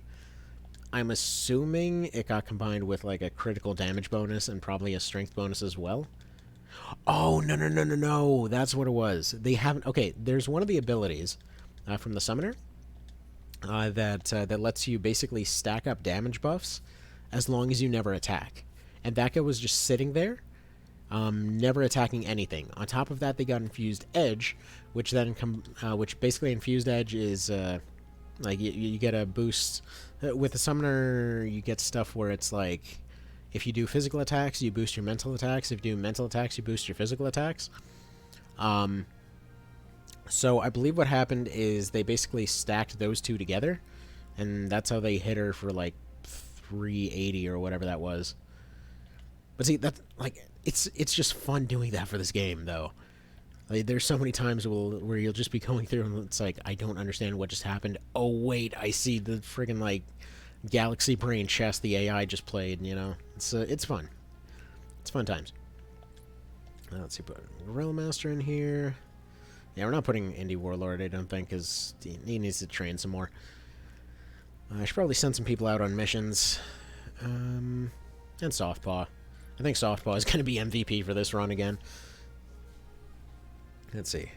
I'm assuming it got combined with, like, a critical damage bonus and probably a strength bonus as well. Oh, no. That's what it was. They haven't... Okay, there's one of the abilities from the Summoner that lets you basically stack up damage buffs as long as you never attack. And that guy was just sitting there, never attacking anything. On top of that, they got Infused Edge, which then which basically Infused Edge is like you get a boost with the Summoner. You get stuff where it's like if you do physical attacks, you boost your mental attacks. If you do mental attacks, you boost your physical attacks. So I believe what happened is they basically stacked those two together, and that's how they hit her for like 380 or whatever that was. But see, that's like it's just fun doing that for this game, though. Like, there's so many times where you'll just be going through and it's like, I don't understand what just happened. Oh wait, I see the friggin' like Galaxy Brain chess the AI just played. You know, it's fun. It's fun times. Let's see, put Gorilla Master in here. Yeah, we're not putting Indie Warlord, I don't think, because he needs to train some more. I should probably send some people out on missions. And Softpaw. I think Softpaw is going to be MVP for this run again. Let's see.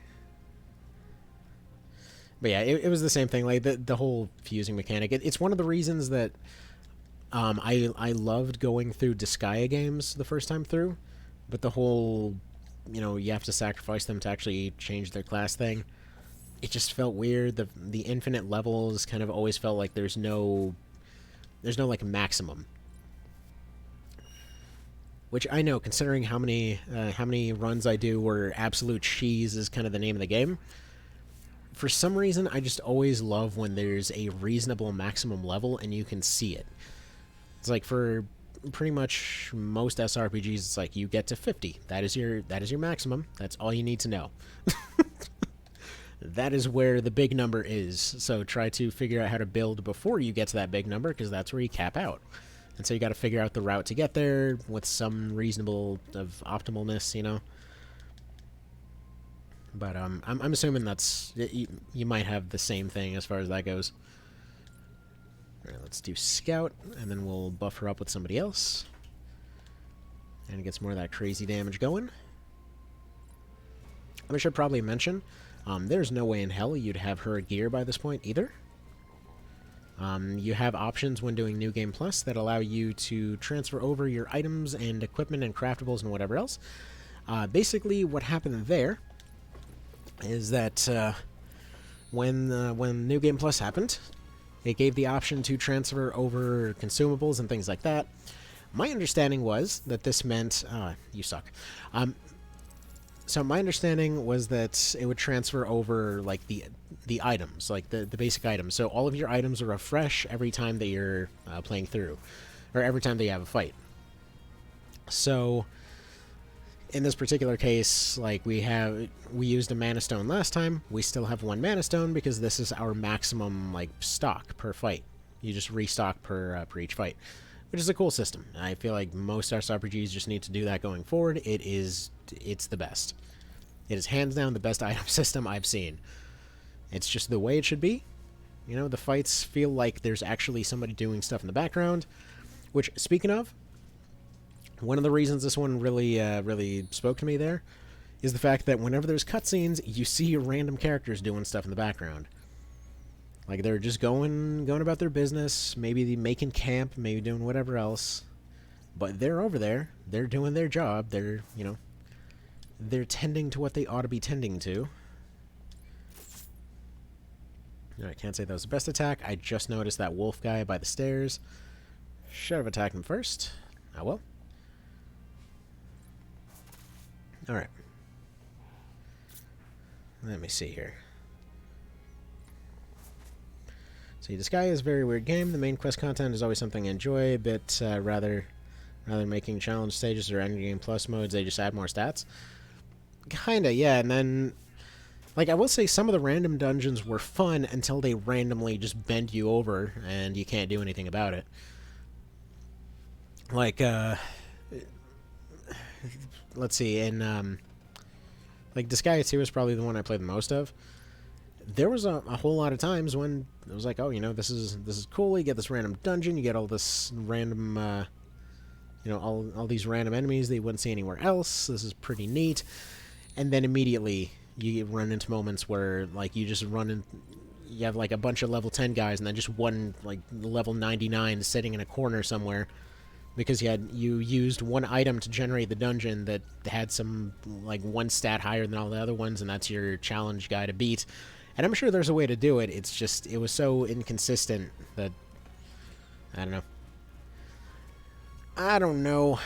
But yeah, it was the same thing, like the whole fusing mechanic. It's one of the reasons that I loved going through Disgaea games the first time through, but the whole, you have to sacrifice them to actually change their class thing. It just felt weird. The infinite levels kind of always felt like there's no like maximum. Which I know, considering how many runs I do where absolute cheese is kind of the name of the game. For some reason, I just always love when there's a reasonable maximum level and you can see it. It's like for pretty much most SRPGs, it's like you get to 50. That is your maximum. That's all you need to know. That is where the big number is. So try to figure out how to build before you get to that big number, because that's where you cap out. And so you got to figure out the route to get there with some reasonable of optimalness. But I'm assuming that's you might have the same thing as far as that goes. All right, let's do Scout, and then we'll buff her up with somebody else, and get some more of that crazy damage going. I should probably mention, there's no way in hell you'd have her gear by this point either. You have options when doing New Game Plus that allow you to transfer over your items and equipment and craftables and whatever else. Basically, what happened there is that when New Game Plus happened, it gave the option to transfer over consumables and things like that. My understanding was that this meant... you suck. So my understanding was that it would transfer over, like, the items, like the basic items. So all of your items are refresh every time that you're playing through, or every time that you have a fight. So in this particular case, like, we used a mana stone last time. We still have one mana stone because this is our maximum, like, stock per fight. You just restock per each fight, which is a cool system. I feel like most RPGs just need to do that going forward. It's the best. It is hands down the best item system I've seen. It's just the way it should be. The fights feel like there's actually somebody doing stuff in the background. Which, speaking of, one of the reasons this one really spoke to me there is the fact that whenever there's cutscenes, you see random characters doing stuff in the background. Like, they're just going about their business, maybe making camp, maybe doing whatever else. But they're over there. They're doing their job. They're tending to what they ought to be tending to. I can't say that was the best attack. I just noticed that wolf guy by the stairs. Should have attacked him first. Oh well. Alright. Let me see here. See, Disgaea is a very weird game. The main quest content is always something I enjoy, a bit rather than making challenge stages or endgame plus modes, they just add more stats. Kinda, yeah, and then, like, I will say some of the random dungeons were fun until they randomly just bend you over and you can't do anything about it. Like, let's see, in, like, Disgaea 2 is probably the one I played the most of. There was a whole lot of times when it was like, oh, this is cool, you get this random dungeon, you get all this random, all these random enemies that you wouldn't see anywhere else, this is pretty neat. And then immediately you run into moments where, like, you have, like, a bunch of level 10 guys and then just one, like, level 99 sitting in a corner somewhere because you used one item to generate the dungeon that had some, like, one stat higher than all the other ones, and that's your challenge guy to beat. And I'm sure there's a way to do it. It's just, it was so inconsistent that, I don't know.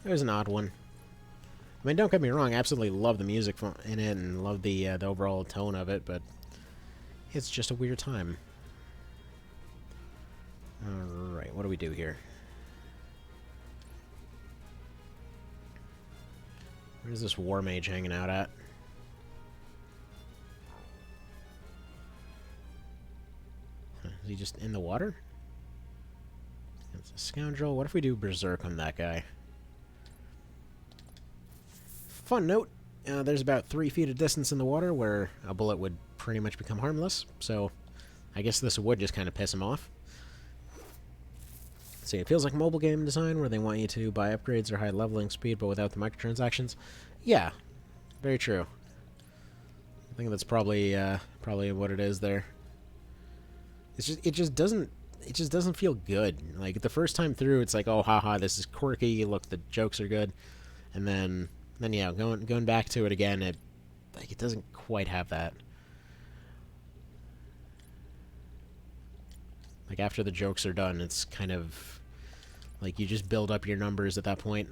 It was an odd one. I mean, don't get me wrong, I absolutely love the music in it and love the overall tone of it, but it's just a weird time. Alright, what do we do here? Where's this war mage hanging out at? Huh, is he just in the water? That's a scoundrel. What if we do berserk on that guy? Fun note, there's about 3 feet of distance in the water where a bullet would pretty much become harmless, so I guess this would just kind of piss him off. See, it feels like mobile game design where they want you to buy upgrades or high leveling speed but without the microtransactions. Yeah, very true. I think that's probably probably what it is there. It just doesn't feel good. Like the first time through, it's like, oh haha, this is quirky. Look, the jokes are good, and then yeah, going back to it again, it doesn't quite have that. Like after the jokes are done, it's kind of like you just build up your numbers at that point.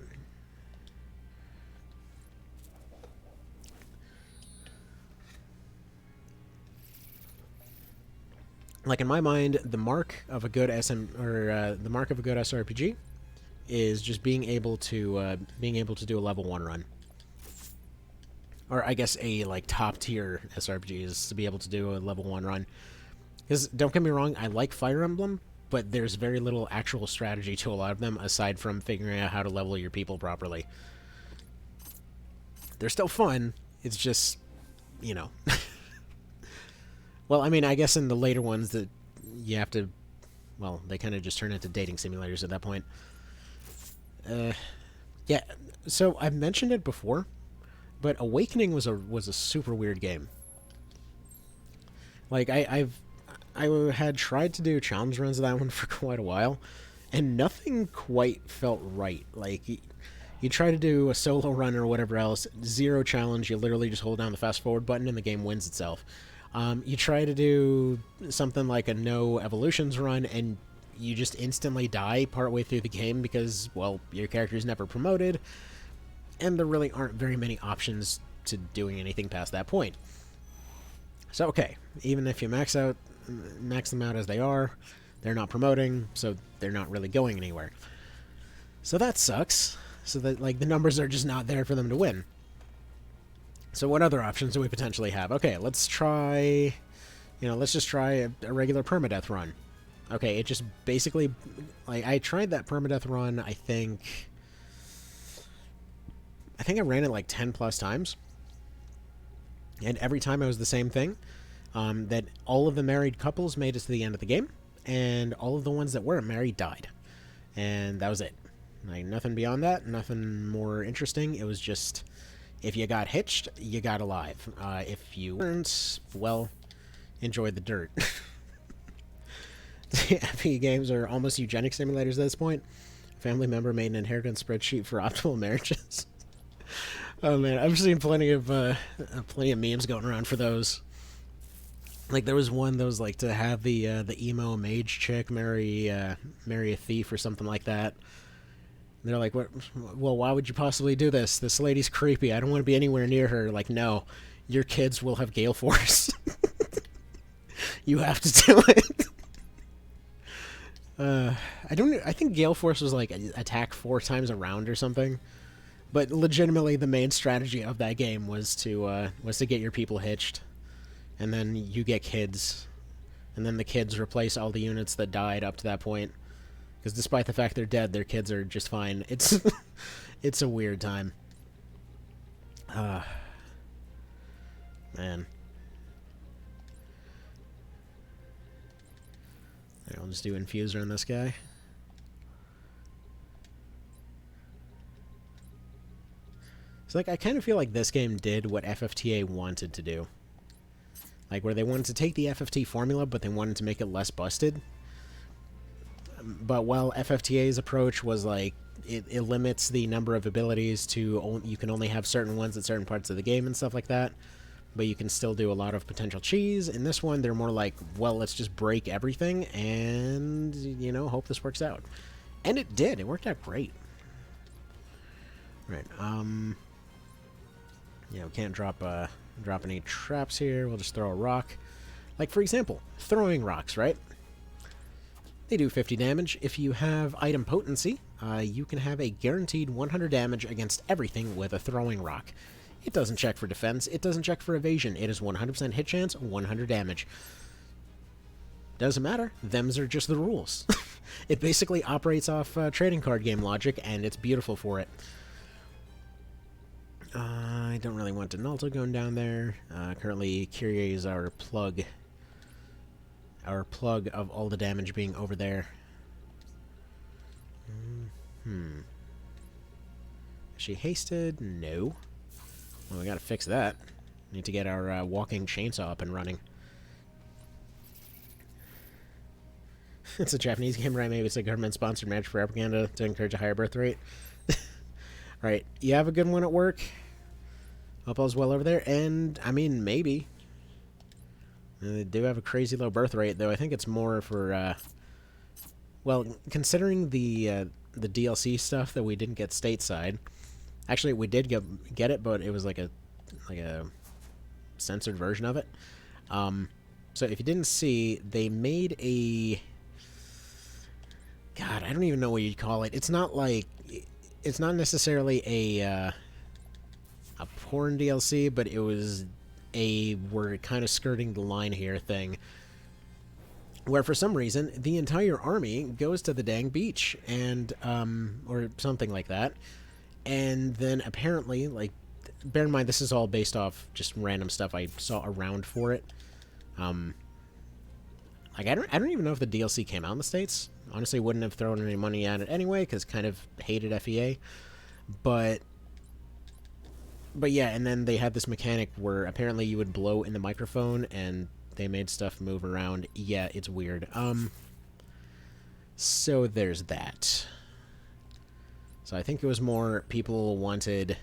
Like in my mind, the mark of a good the mark of a good SRPG is just being able to do a level 1 run. Or I guess a like top tier SRPG is to be able to do a level 1 run. Because don't get me wrong, I like Fire Emblem, but there's very little actual strategy to a lot of them aside from figuring out how to level your people properly. They're still fun. It's just, you know. Well, I mean, I guess in the later ones that you have to, well, they kind of just turn into dating simulators at that point. Yeah. So I've mentioned it before, but Awakening was a super weird game. Like I had tried to do challenge runs of that one for quite a while, and nothing quite felt right. Like you try to do a solo run or whatever else, zero challenge. You literally just hold down the fast forward button and the game wins itself. You try to do something like a no evolutions run, and you just instantly die partway through the game because, well, your character's never promoted, and there really aren't very many options to doing anything past that point. So, okay, even if you max them out as they are, they're not promoting, so they're not really going anywhere. So that sucks. So that, like, the numbers are just not there for them to win. So what other options do we potentially have? Okay, let's try, let's just try a regular permadeath run. Okay, it just basically, like, I tried that permadeath run, I think I ran it like 10 plus times. And every time it was the same thing, that all of the married couples made it to the end of the game, and all of the ones that weren't married died. And that was it. Like, nothing beyond that, nothing more interesting. It was just, if you got hitched, you got alive. If you weren't, well, enjoy the dirt. FP games are almost eugenic simulators at this point. Family member made an inheritance spreadsheet for optimal marriages. Oh man, I've seen plenty of memes going around for those. Like there was one that was like to have the emo mage chick marry a thief or something like that. And they're like, "What? Well, why would you possibly do this? This lady's creepy. I don't want to be anywhere near her." Like, no, your kids will have Gale Force. You have to do it. I think Gale Force was like attack 4 times a round or something. But legitimately, the main strategy of that game was to get your people hitched, and then you get kids, and then the kids replace all the units that died up to that point. Because despite the fact they're dead, their kids are just fine. It's it's a weird time. Man. Right, I'll just do Infuser on this guy. So, like, I kind of feel like this game did what FFTA wanted to do. Like, where they wanted to take the FFT formula, but they wanted to make it less busted. But while FFTA's approach was, like, it limits the number of abilities to... You can only have certain ones at certain parts of the game and stuff like that. But you can still do a lot of potential cheese. In this one, they're more like, well, let's just break everything and, hope this works out. And it did. It worked out great. Right, yeah, we can't drop any traps here. We'll just throw a rock. Like, for example, throwing rocks, right? They do 50 damage. If you have item potency, you can have a guaranteed 100 damage against everything with a throwing rock. It doesn't check for defense. It doesn't check for evasion. It is 100% hit chance, 100 damage. Doesn't matter. Thems are just the rules. It basically operates off trading card game logic, and it's beautiful for it. I don't really want Donaldo going down there. Currently, Kyrie is our plug. Our plug of all the damage being over there. Is she hasted? No. Well, we gotta fix that. Need to get our walking chainsaw up and running. It's a Japanese game, right? Maybe it's a government-sponsored match for propaganda to encourage a higher birth rate. Right. You have a good one at work. Hope all's well over there. And, I mean, maybe. They do have a crazy low birth rate, though. I think it's more for, well, considering the DLC stuff that we didn't get stateside. Actually, we did get it, but it was like a censored version of it. So if you didn't see, they made a... God, I don't even know what you'd call it. It's not like... It's not necessarily a porn DLC, but it was we're kind of skirting the line here thing. Where for some reason, the entire army goes to the dang beach, and, or something like that. And then apparently, like, bear in mind this is all based off just random stuff I saw around for it. Like, I don't even know if the DLC came out in the States. Honestly, wouldn't have thrown any money at it anyway, because kind of hated FEA. But yeah, and then they had this mechanic where apparently you would blow in the microphone, and they made stuff move around. Yeah, it's weird. So there's that. So I think it was more people wanted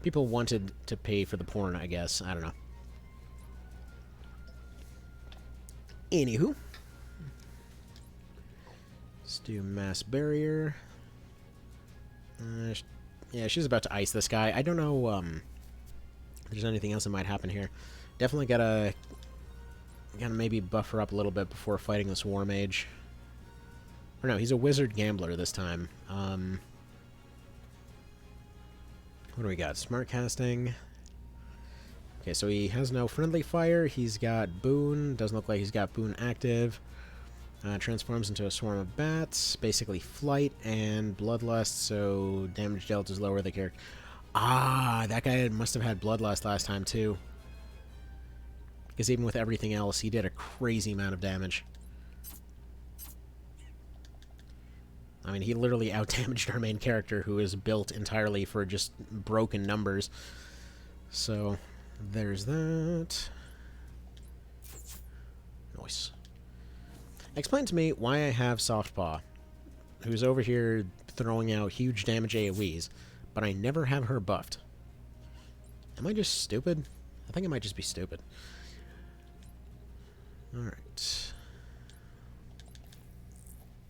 to pay for the porn, I guess. I don't know. Anywho. Let's do mass barrier. Yeah, she's about to ice this guy. I don't know if there's anything else that might happen here. Definitely gotta maybe buffer up a little bit before fighting this war mage. Or no, he's a wizard gambler this time. What do we got? Smart casting. Okay, so he has no friendly fire. He's got boon. Doesn't look like he's got boon active. Transforms into a swarm of bats. Basically flight and bloodlust, so damage dealt is lower the character. Ah, that guy must have had bloodlust last time too. Because even with everything else, he did a crazy amount of damage. I mean, he literally out-damaged our main character, who is built entirely for just broken numbers. So, there's that. Nice. Explain to me why I have Softpaw, who's over here throwing out huge damage AoEs, but I never have her buffed. Am I just stupid? I think I might just be stupid. Alright.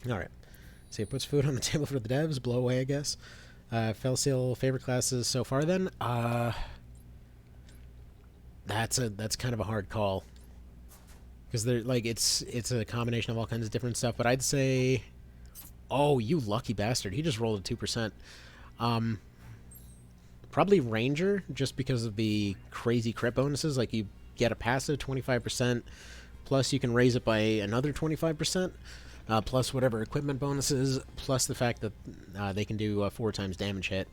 Alright. So he puts food on the table for the devs. Blow away, I guess. Felseal favorite classes so far then? That's kind of a hard call. Because they're like it's a combination of all kinds of different stuff, but I'd say, oh, you lucky bastard! He just rolled a 2%. Probably Ranger, just because of the crazy crit bonuses. Like you get a passive 25%, plus you can raise it by another 25%, plus whatever equipment bonuses, plus the fact that they can do 4 times damage hit,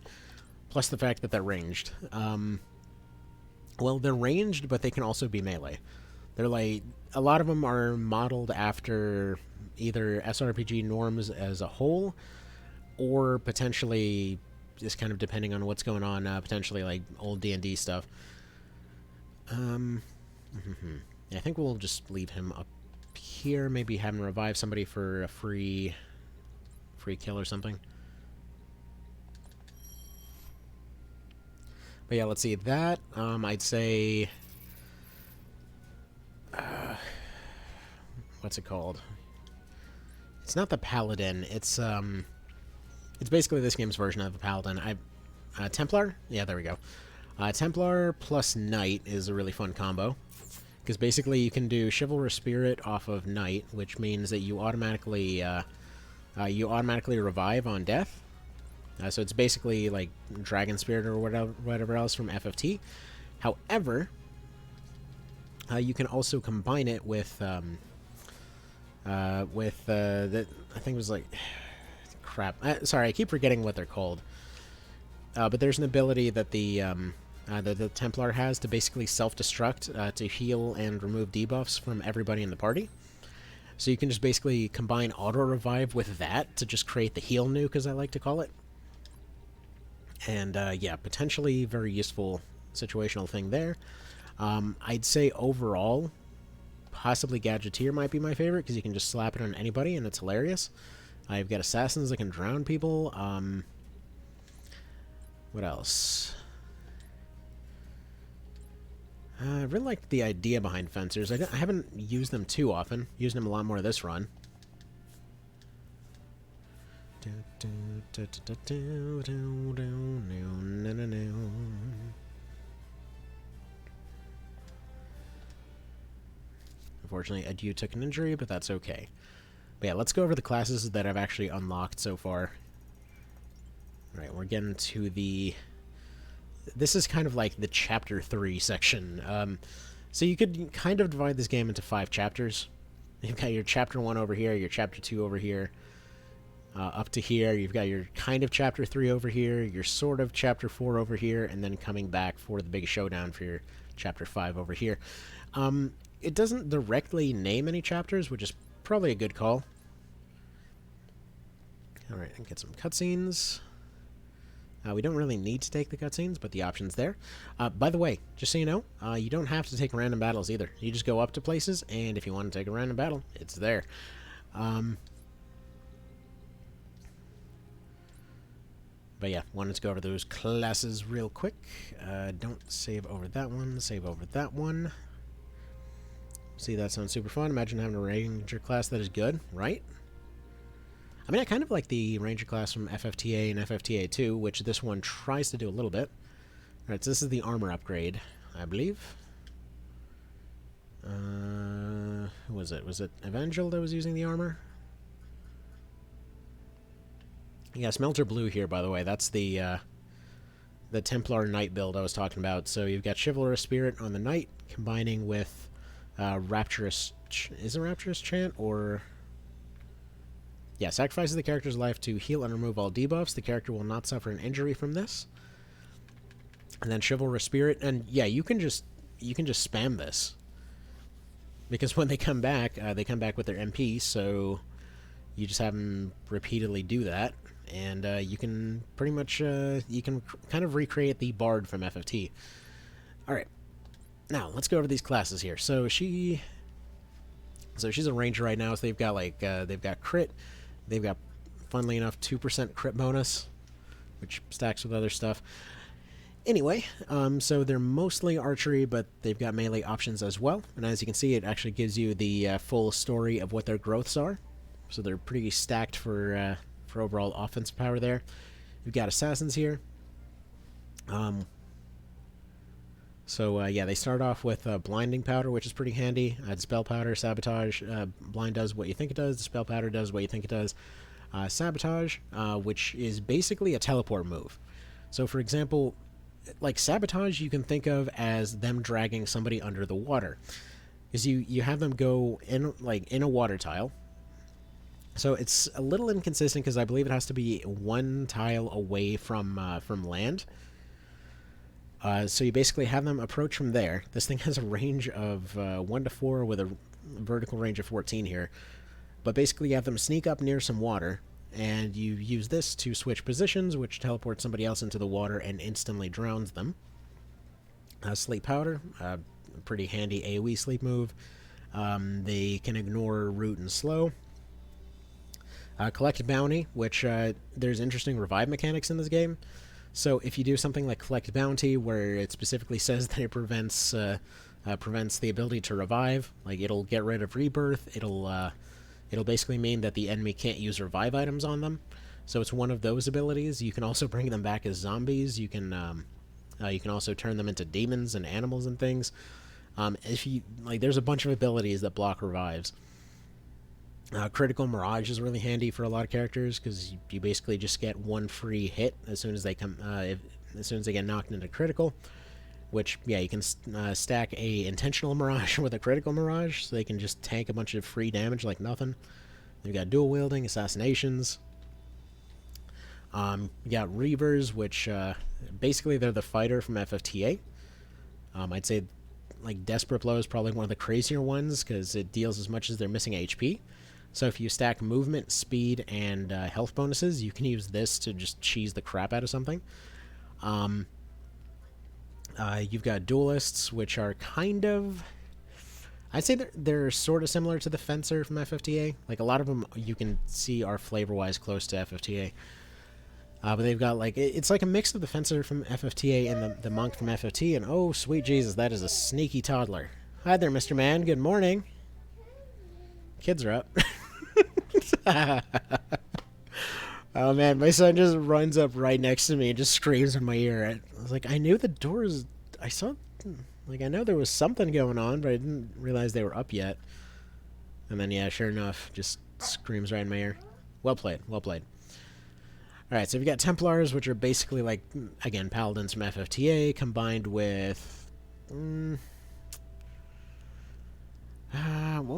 plus the fact that they're ranged. Well, they're ranged, but they can also be melee. They're like, a lot of them are modeled after either SRPG norms as a whole, or potentially, just kind of depending on what's going on, potentially like old D&D stuff. Yeah, I think we'll just leave him up here, maybe have him revive somebody for a free kill or something. But yeah, let's see, that, I'd say... what's it called? It's not the Paladin. It's basically this game's version of a Paladin. Templar? Yeah, there we go. Templar plus Knight is a really fun combo. Because basically you can do Chivalrous Spirit off of Knight, which means that you automatically revive on death. So it's basically like Dragon Spirit or whatever else from FFT. However, you can also combine it with I think it was like, crap. Sorry, I keep forgetting what they're called. But there's an ability that the Templar has to basically self-destruct to heal and remove debuffs from everybody in the party. So you can just basically combine auto-revive with that to just create the heal nuke, as I like to call it. And yeah, potentially very useful situational thing there. I'd say overall, possibly Gadgeteer might be my favorite because you can just slap it on anybody and it's hilarious. I've got assassins that can drown people. What else? I really like the idea behind fencers. I haven't used them too often. Using them a lot more this run. Unfortunately, Adieu took an injury, but that's okay. But yeah, let's go over the classes that I've actually unlocked so far. Alright, we're getting to the... This is kind of like the Chapter 3 section. So you could kind of divide this game into 5 chapters. You've got your Chapter 1 over here, your Chapter 2 over here, up to here. You've got your kind of Chapter 3 over here, your sort of Chapter 4 over here, and then coming back for the big showdown for your Chapter 5 over here. It doesn't directly name any chapters, which is probably a good call. Alright, and get some cutscenes. We don't really need to take the cutscenes, but the option's there. By the way, just so you know, you don't have to take random battles either. You just go up to places, and if you want to take a random battle, it's there. But yeah, wanted to go over those classes real quick. Don't save over that one, save over that one. See, that sounds super fun. Imagine having a ranger class that is good, right? I mean, I kind of like the ranger class from FFTA and FFTA 2, which this one tries to do a little bit. Alright, so this is the armor upgrade, I believe. Who was it? Was it Evangel that was using the armor? Yeah, Smelter Blue here, by the way. That's the Templar Knight build I was talking about. So you've got Chivalrous Spirit on the Knight, combining with Rapturous... Is it Rapturous Chant, or... Yeah, sacrifices the character's life to heal and remove all debuffs. The character will not suffer an injury from this. And then Chivalrous Spirit, and yeah, you can just spam this. Because when they come back with their MP, so you just have them repeatedly do that. And you can pretty much, you can kind of recreate the Bard from FFT. Alright. Now, let's go over these classes here. So she's a ranger right now, so they've got like, they've got crit, they've got, funnily enough, 2% crit bonus, which stacks with other stuff. Anyway, so they're mostly archery, but they've got melee options as well. And as you can see, it actually gives you the full story of what their growths are. So they're pretty stacked for overall offensive power there. We've got assassins here. Yeah, they start off with blinding powder, which is pretty handy. Dispel powder, sabotage. Blind does what you think it does. Dispel powder does what you think it does. Sabotage, which is basically a teleport move. So, for example, like sabotage, you can think of as them dragging somebody under the water, because you have them go in a water tile. So it's a little inconsistent because I believe it has to be 1 tile away from land. So you basically have them approach from there. This thing has a range of 1 to 4 with a vertical range of 14 here. But basically you have them sneak up near some water, and you use this to switch positions, which teleports somebody else into the water and instantly drowns them. Sleep Powder, pretty handy AoE sleep move. They can ignore root and slow. Collect Bounty, which there's interesting revive mechanics in this game. So if you do something like Collect Bounty, where it specifically says that it prevents the ability to revive, like it'll get rid of rebirth, it'll basically mean that the enemy can't use revive items on them. So it's one of those abilities. You can also bring them back as zombies. You can also turn them into demons and animals and things. If you there's a bunch of abilities that block revives. Critical Mirage is really handy for a lot of characters because you basically just get 1 free hit as soon as they as soon as they get knocked into critical. Which, yeah, you can stack a intentional Mirage with a critical Mirage, so they can just tank a bunch of free damage like nothing. You've got dual wielding, assassinations. You got Reavers, which basically they're the fighter from FFTA. I'd say like Desperate Blow is probably one of the crazier ones because it deals as much as they're missing HP. So if you stack movement, speed, and health bonuses, you can use this to just cheese the crap out of something. You've got duelists, which are kind of... I'd say they're sort of similar to the Fencer from FFTA. Like, a lot of them you can see are flavor-wise close to FFTA. But they've got, like... It's like a mix of the Fencer from FFTA and the Monk from FFT. And, oh, sweet Jesus, that is a sneaky toddler. Hi there, Mr. Man. Good morning. Kids are up. Oh, man, my son just runs up right next to me and just screams in my ear. I was like, I knew the doors... I saw... Like, I know there was something going on, but I didn't realize they were up yet. And then, yeah, sure enough, just screams right in my ear. Well played, well played. Alright, so we've got Templars, which are basically, like, again, Paladins from FFTA, combined with... what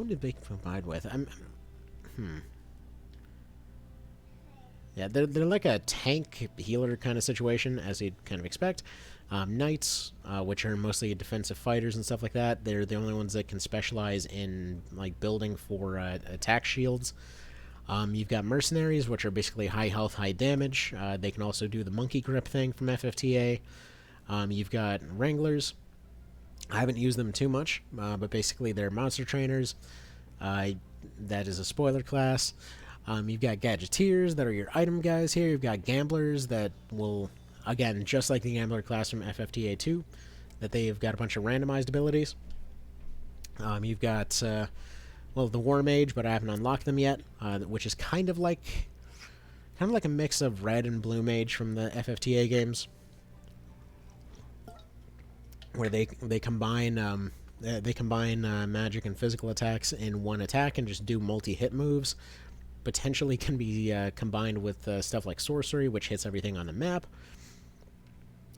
did they combine with? Yeah, they're like a tank healer kind of situation, as you'd kind of expect. Knights, which are mostly defensive fighters and stuff like that. They're the only ones that can specialize in like building for attack shields. You've got mercenaries, which are basically high health, high damage. They can also do the monkey grip thing from FFTA. You've got wranglers. I haven't used them too much, but basically they're monster trainers. That is a spoiler class. You've got Gadgeteers that are your item guys here. You've got Gamblers that will, again, just like the Gambler class from FFTA 2, that they've got a bunch of randomized abilities. You've got, well, the War Mage, but I haven't unlocked them yet, which is kind of like a mix of Red and Blue Mage from the FFTA games, where they combine magic and physical attacks in one attack and just do multi-hit moves. Potentially can be combined with stuff like sorcery, which hits everything on the map.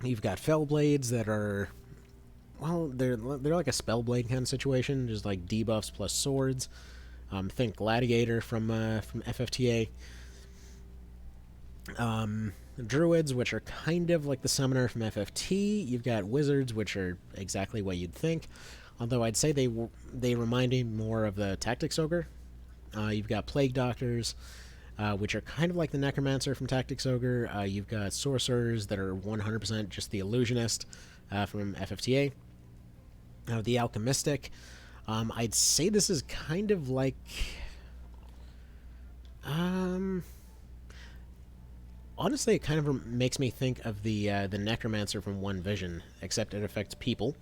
You've got Fellblades that are, well, they're like a Spellblade kind of situation, just like debuffs plus swords. Think Gladiator from FFTA. Druids, which are kind of like the Summoner from FFT. You've got Wizards, which are exactly what you'd think, although I'd say they remind me more of the Tactics Ogre. You've got Plague Doctors, which are kind of like the Necromancer from Tactics Ogre. You've got Sorcerers that are 100% just the Illusionist from FFTA. The Alchemistic. I'd say this is kind of like... honestly, it kind of makes me think of the Necromancer from One Vision, except it affects people.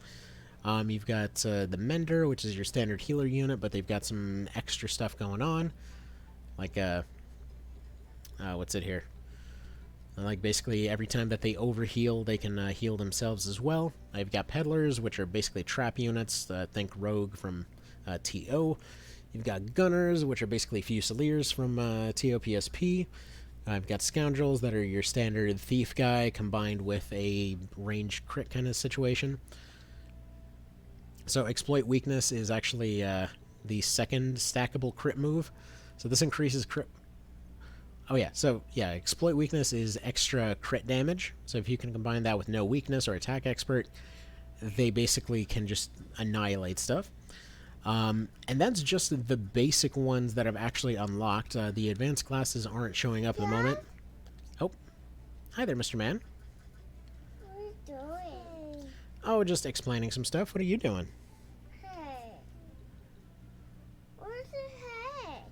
You've got the Mender, which is your standard healer unit, but they've got some extra stuff going on. Like, what's it here? Like, basically, every time that they overheal, they can heal themselves as well. You've got Peddlers, which are basically trap units. Think Rogue from TO. You've got Gunners, which are basically Fusiliers from TOPSP. I've got Scoundrels that are your standard thief guy combined with a ranged crit kind of situation. So Exploit Weakness is actually the second stackable crit move. So this increases crit... Oh yeah, so yeah, Exploit Weakness is extra crit damage. So if you can combine that with No Weakness or Attack Expert, they basically can just annihilate stuff. And that's just the basic ones that I've actually unlocked. The advanced classes aren't showing up at the moment. Oh, hi there, Mr. Man. What are you doing? Oh, just explaining some stuff. What are you doing? Hey. What the heck?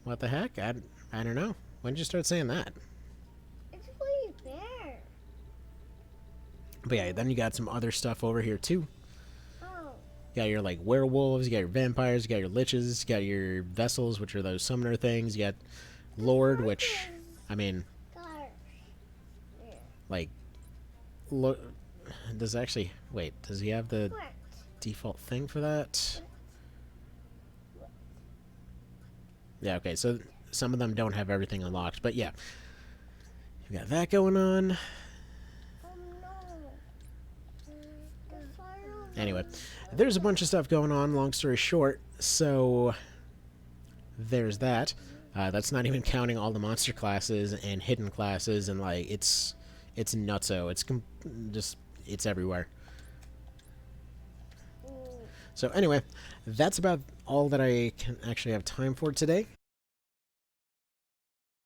What the heck? I don't know. When did you start saying that? It's really there. But yeah, then you got some other stuff over here too. Oh. You got your like werewolves, you got your vampires, you got your liches, you got your vessels, which are those summoner things. You got Lord, which, I mean, like, look, does actually, wait, does he have the default thing for that? Yeah, okay, so some of them don't have everything unlocked, but yeah. You got that going on. Anyway, there's a bunch of stuff going on, long story short, so there's that. That's not even counting all the monster classes and hidden classes, and like, it's nutso. It's everywhere. So anyway, that's about all that I can actually have time for today.